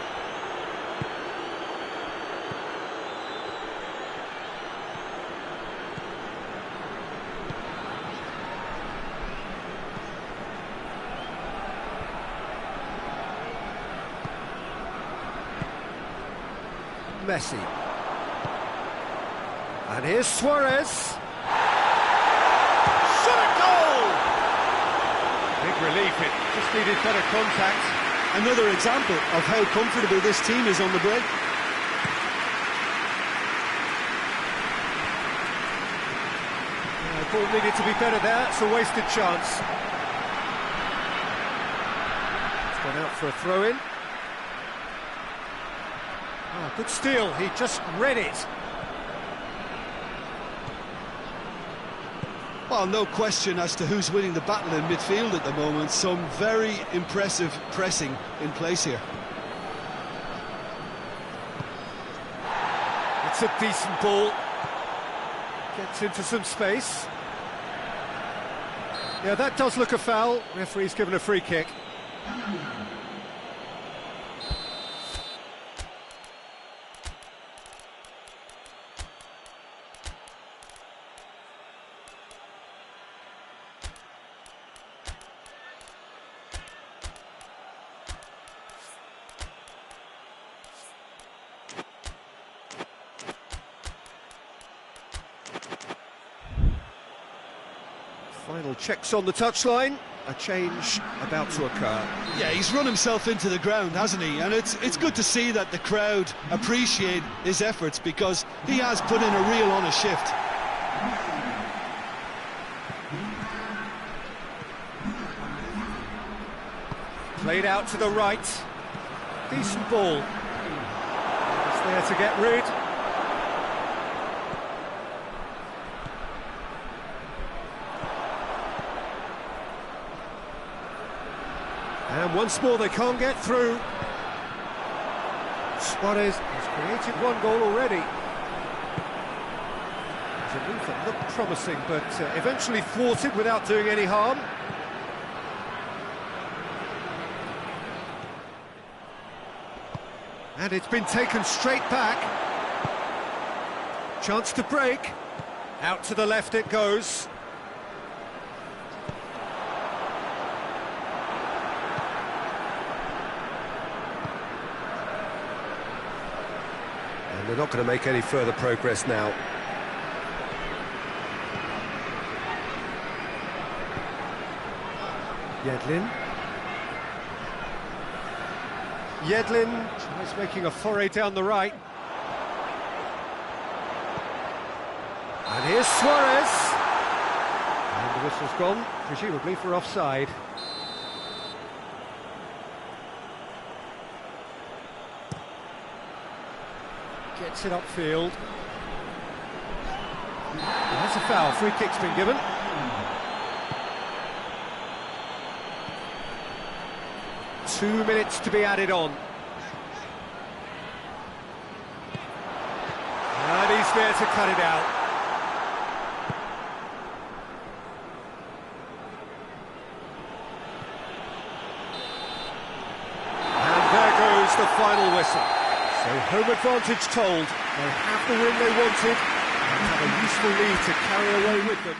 Messi. And here's Suarez. Shot at goal! Big relief, it just needed better contact. Another example of how comfortable this team is on the break. The ball needed to be better there, it's a wasted chance. It's gone out for a throw-in. Oh, good steal, he just read it. Well, no question as to who's winning the battle in midfield at the moment. Some very impressive pressing in place here. It's a decent ball. Gets into some space. Yeah, that does look a foul. Referee's given a free kick. Final checks on the touchline. A change about to occur. Yeah, he's run himself into the ground, hasn't he? And it's good to see that the crowd appreciate his efforts, because he has put in a real honest shift. Played out to the right. Decent ball. It's there to get rid. And once more they can't get through. Suarez has created one goal already. It's a move that looked promising, but eventually thwarted without doing any harm. And it's been taken straight back. Chance to break. Out to the left it goes. And they're not going to make any further progress now. Yedlin tries making a foray down the right. And here's Suarez. And the whistle's gone, presumably for offside. Gets it upfield. That's a foul, free kick's been given. Two minutes to be added on. And he's there to cut it out. And there goes the final whistle. So home advantage told. They have the win they wanted and have a useful lead to carry away with them.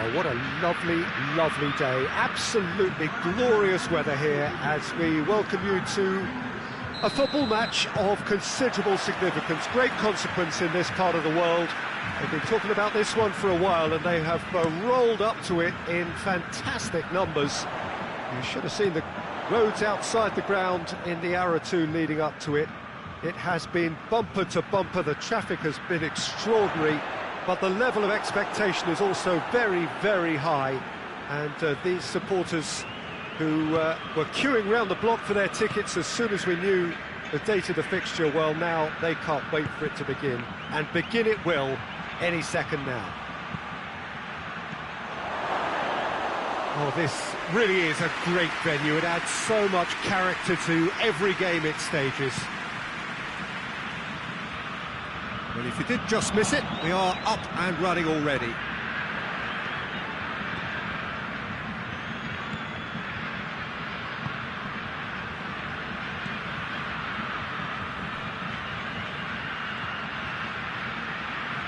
Well, what a lovely, lovely day. Absolutely glorious weather here as we welcome you to a football match of considerable significance, great consequence in this part of the world. They've been talking about this one for a while and they have rolled up to it in fantastic numbers. You should have seen the roads outside the ground in the hour or two leading up to it. It has been bumper to bumper, the traffic has been extraordinary, but the level of expectation is also very, very high. And these supporters who were queuing round the block for their tickets as soon as we knew the date of the fixture, well, now they can't wait for it to begin. And begin it will any second now. Oh, this really is a great venue. It adds so much character to every game it stages. Well, if you did just miss it, we are up and running already.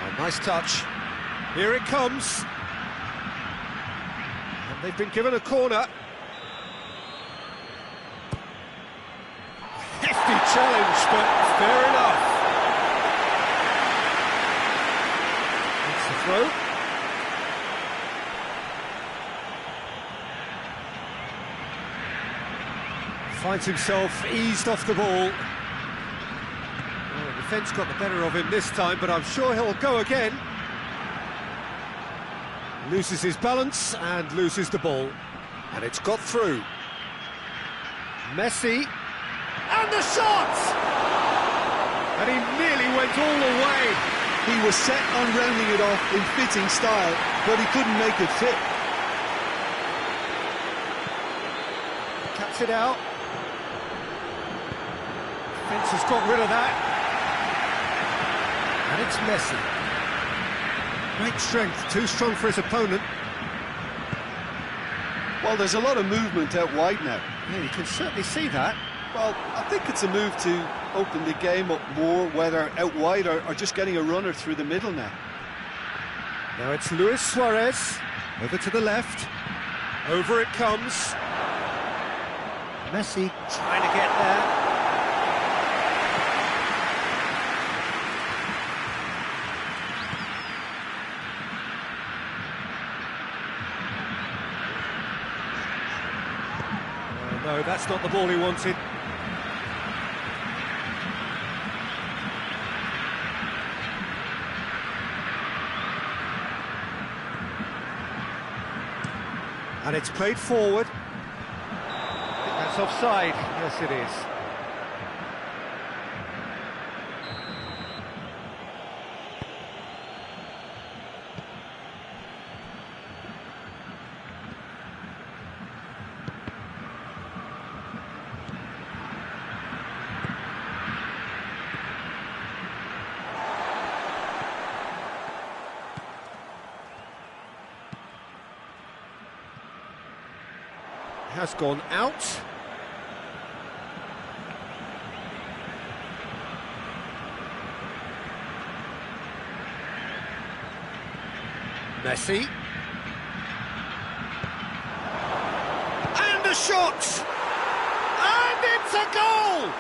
Oh, nice touch. Here it comes. And they've been given a corner. Hefty challenge, but fair enough. Throw. Finds himself eased off the ball. Well, the defence got the better of him this time, but I'm sure he'll go again. Loses his balance and loses the ball. And it's got through. Messi. And the shot! And he nearly went all the way. He was set on rounding it off in fitting style, but he couldn't make it fit. Cuts it out. Defence has got rid of that. And it's Messi. Great strength, too strong for his opponent. Well, there's a lot of movement out wide now. Yeah, you can certainly see that. Well, I think it's a move to open the game up more, whether out wide or just getting a runner through the middle now. Now it's Luis Suarez, over to the left. Over it comes. Messi trying to get there. No, that's not the ball he wanted. And it's played forward. I think that's offside. Yes, it is. Has gone out. Messi. And a shot! And it's a goal!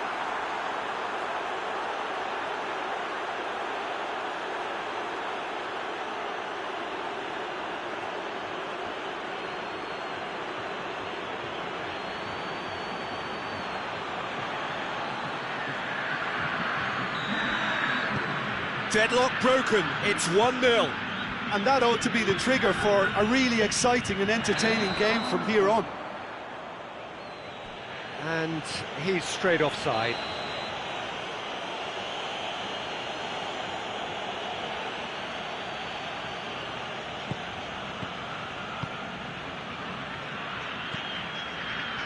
Deadlock broken, it's 1-0. And that ought to be the trigger for a really exciting and entertaining game from here on. And he's straight offside.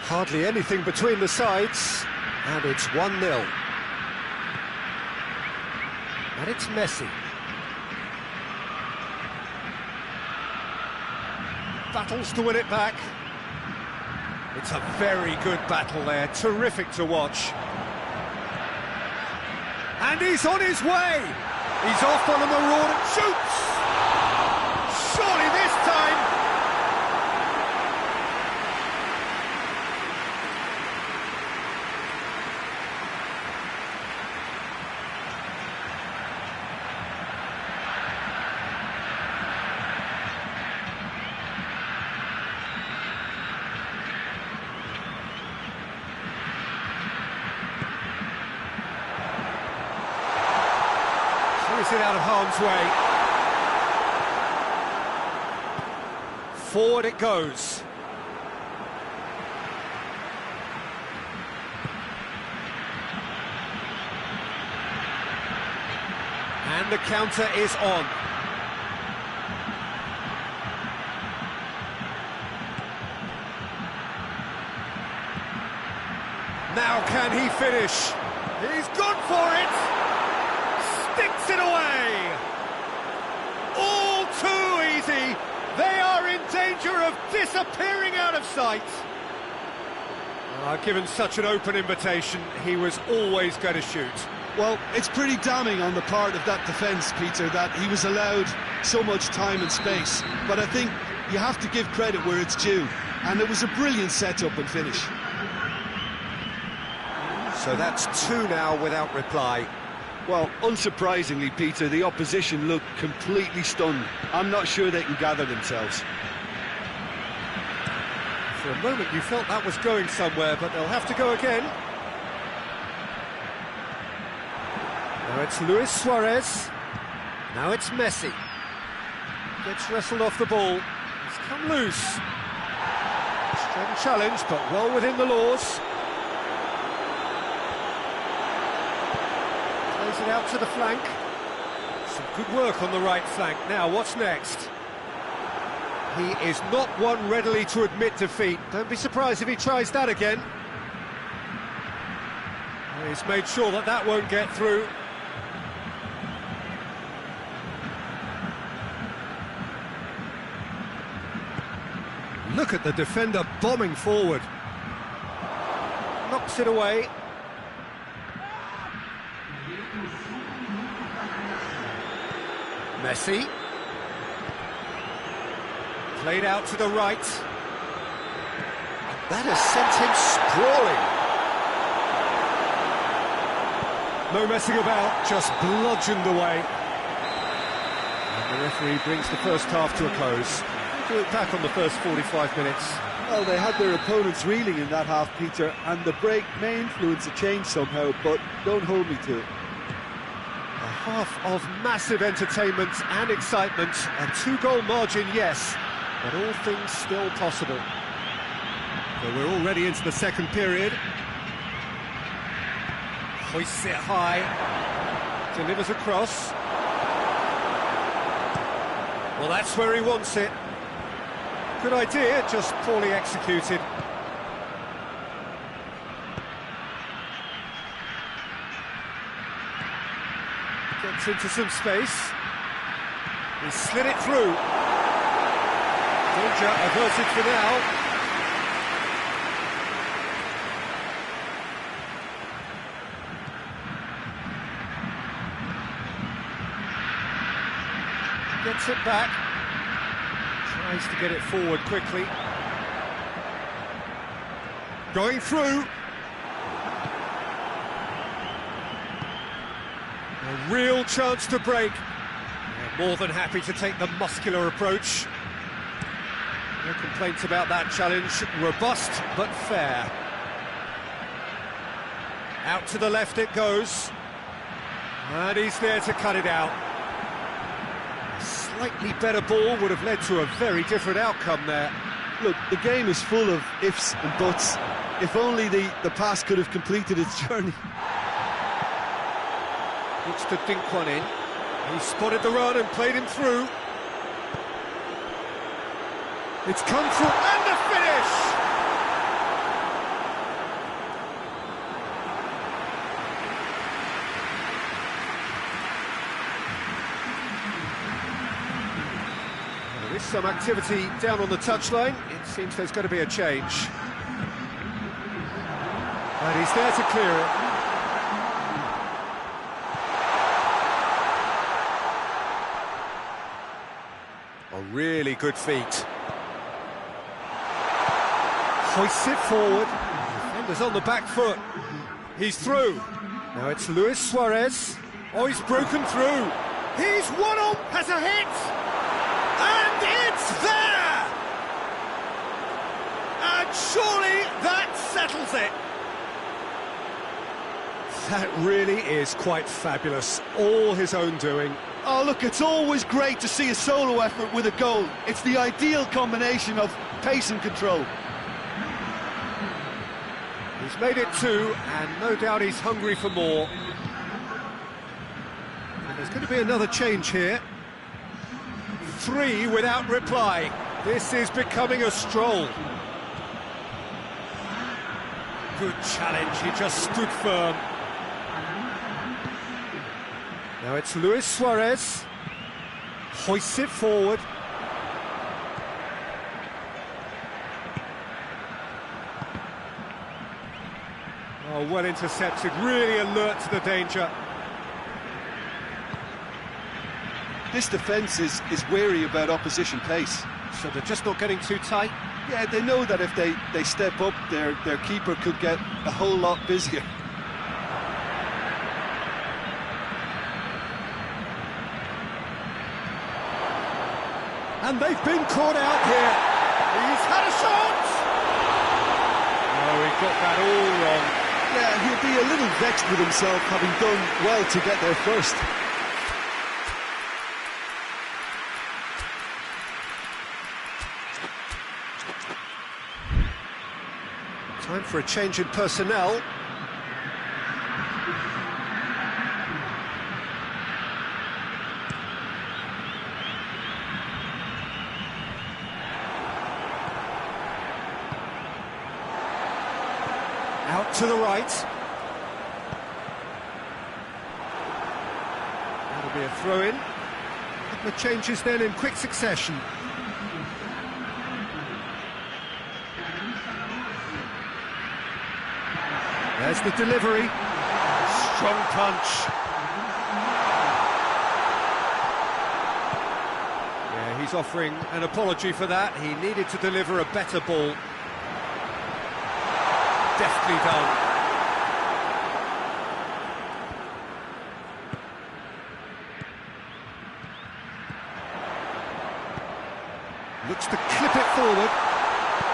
Hardly anything between the sides, and it's 1-0. And it's Messi. Battles to win it back. It's a very good battle there, terrific to watch. And he's on his way! He's off on a maraud and shoots! Surely this time Clears it out of harm's way. Forward it goes. And the counter is on. Now can he finish? He's gone for it! Sticks it away! All too easy! They are in danger of disappearing out of sight! Given such an open invitation, he was always going to shoot. Well, it's pretty damning on the part of that defence, Peter, that he was allowed so much time and space. But I think you have to give credit where it's due. And it was a brilliant set-up and finish. So that's two now without reply. Well, unsurprisingly, Peter, the opposition looked completely stunned. I'm not sure they can gather themselves. For a moment you felt that was going somewhere, but they'll have to go again. Now it's Luis Suarez. Now it's Messi. Gets wrestled off the ball. He's come loose. Strong challenge, but well within the laws. Plays it out to the flank. Some good work on the right flank. Now, what's next? He is not one readily to admit defeat. Don't be surprised if he tries that again. He's made sure that that won't get through. Look at the defender bombing forward. Knocks it away. Messi. Played out to the right. That has sent him sprawling. No messing about, just bludgeoned away. And the referee brings the first half to a close. Do it back on the first 45 minutes. Well, they had their opponents reeling in that half, Peter, and the break may influence a change somehow, but don't hold me to it. A half of massive entertainment and excitement. A two-goal margin, yes, but all things still possible. So we're already into the second period. Hoists it high. Delivers across. Well, that's where he wants it. Good idea, just poorly executed. Gets into some space. He slid it through. Danger averted for now. Gets it back. Tries to get it forward quickly. Going through. A real chance to break. They're more than happy to take the muscular approach. No complaints about that challenge. Robust but fair. Out to the left it goes. And he's there to cut it out. Slightly better ball would have led to a very different outcome there. Look, the game is full of ifs and buts. If only the pass could have completed its journey. Looks to dink one in. He spotted the run and played him through. It's come through and the finish! There is some activity down on the touchline. It seems there's going to be a change. And he's there to clear it. A really good feat. Hoists it forward. Defender's on the back foot. He's through. Now it's Luis Suarez. Oh, he's broken through. He's one on, has a hit. And it's there! And surely that settles it. That really is quite fabulous. All his own doing. Oh, look, it's always great to see a solo effort with a goal. It's the ideal combination of pace and control. He's made it 2, and no doubt he's hungry for more. And there's going to be another change here. 3 without reply. This is becoming a stroll. Good challenge, he just stood firm. Now it's Luis Suarez. Hoists it forward. Oh, well intercepted, really alert to the danger. This defence is wary about opposition pace. So they're just not getting too tight? Yeah, they know that if they step up, their keeper could get a whole lot busier. And they've been caught out here. He's had a shot! Oh, he got that all wrong. Yeah, he'll be a little vexed with himself, having done well to get there first. Time for a change in personnel. Out to the right. That'll be a throw-in. A couple of changes then in quick succession. There's the delivery. Strong punch. Yeah, he's offering an apology for that. He needed to deliver a better ball. Deftly done. Looks to clip it forward.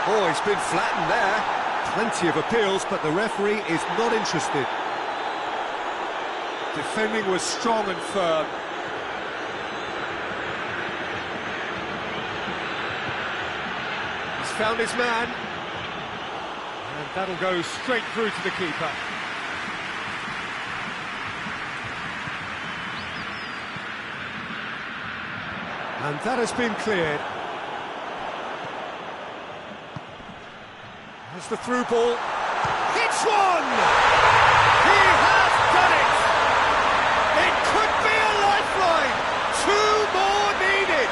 Oh, he's been flattened there. Plenty of appeals, but the referee is not interested. Defending was strong and firm. He's found his man. And that'll go straight through to the keeper. And that has been cleared. There's the through ball. Hits one! He has done it! It could be a lifeline! 2 more needed!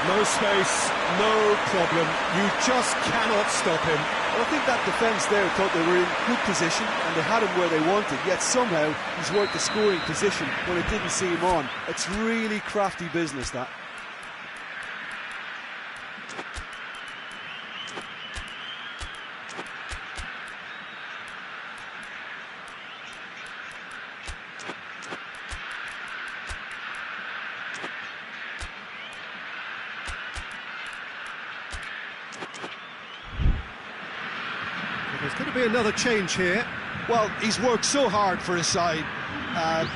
No space, no problem. You just cannot stop him. Well, I think that defence there thought they were in good position and they had him where they wanted, yet somehow he's worked the scoring position when it didn't see him on. It's really crafty business, that. There's going to be another change here. Well, he's worked so hard for his side,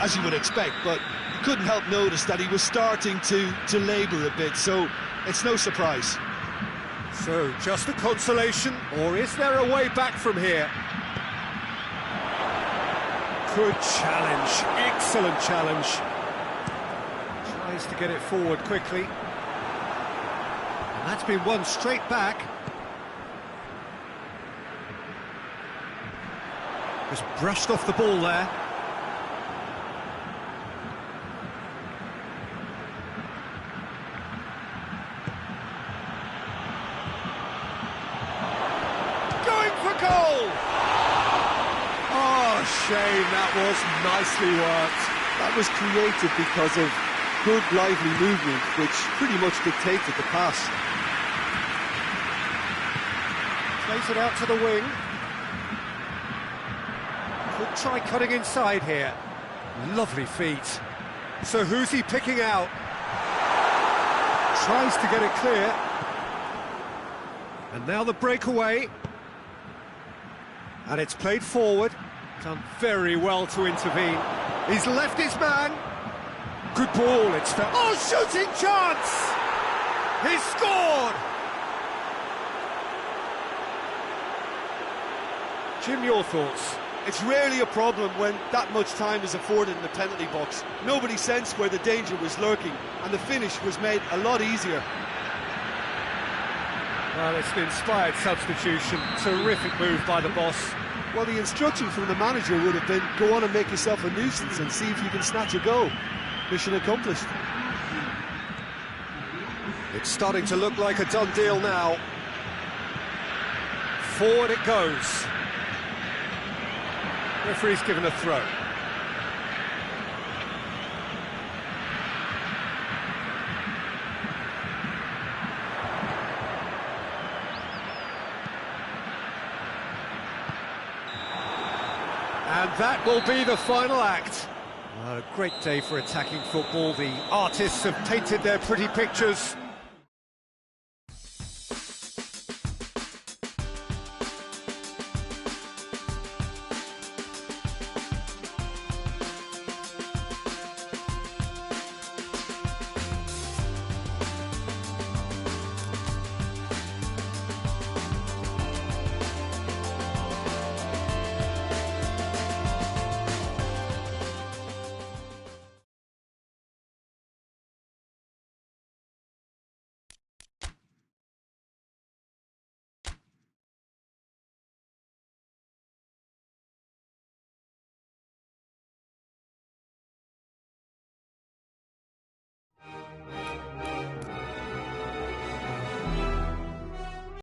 as you would expect, but you couldn't help notice that he was starting to labour a bit, so it's no surprise. So, just a consolation, or is there a way back from here? Good challenge, excellent challenge. Tries to get it forward quickly. And that's been won straight back. Just brushed off the ball there. Going for goal! Oh, shame, that was nicely worked. That was created because of good, lively movement, which pretty much dictated the pass. Plays it out to the wing. Could try cutting inside here. Lovely feet. So who's he picking out? Tries to get it clear. And now the breakaway. And it's played forward. Done very well to intervene. He's left his man. Good ball, it's fell. Oh, shooting chance! He's scored! Jim, your thoughts? It's rarely a problem when that much time is afforded in the penalty box. Nobody sensed where the danger was lurking, and the finish was made a lot easier. Well, it's an inspired substitution. Terrific move by the boss. Well, the instruction from the manager would have been, go on and make yourself a nuisance and see if you can snatch a goal. Mission accomplished. It's starting to look like a done deal now. Forward it goes. Referee's given a throw. And that will be the final act. Well, a great day for attacking football. The artists have painted their pretty pictures.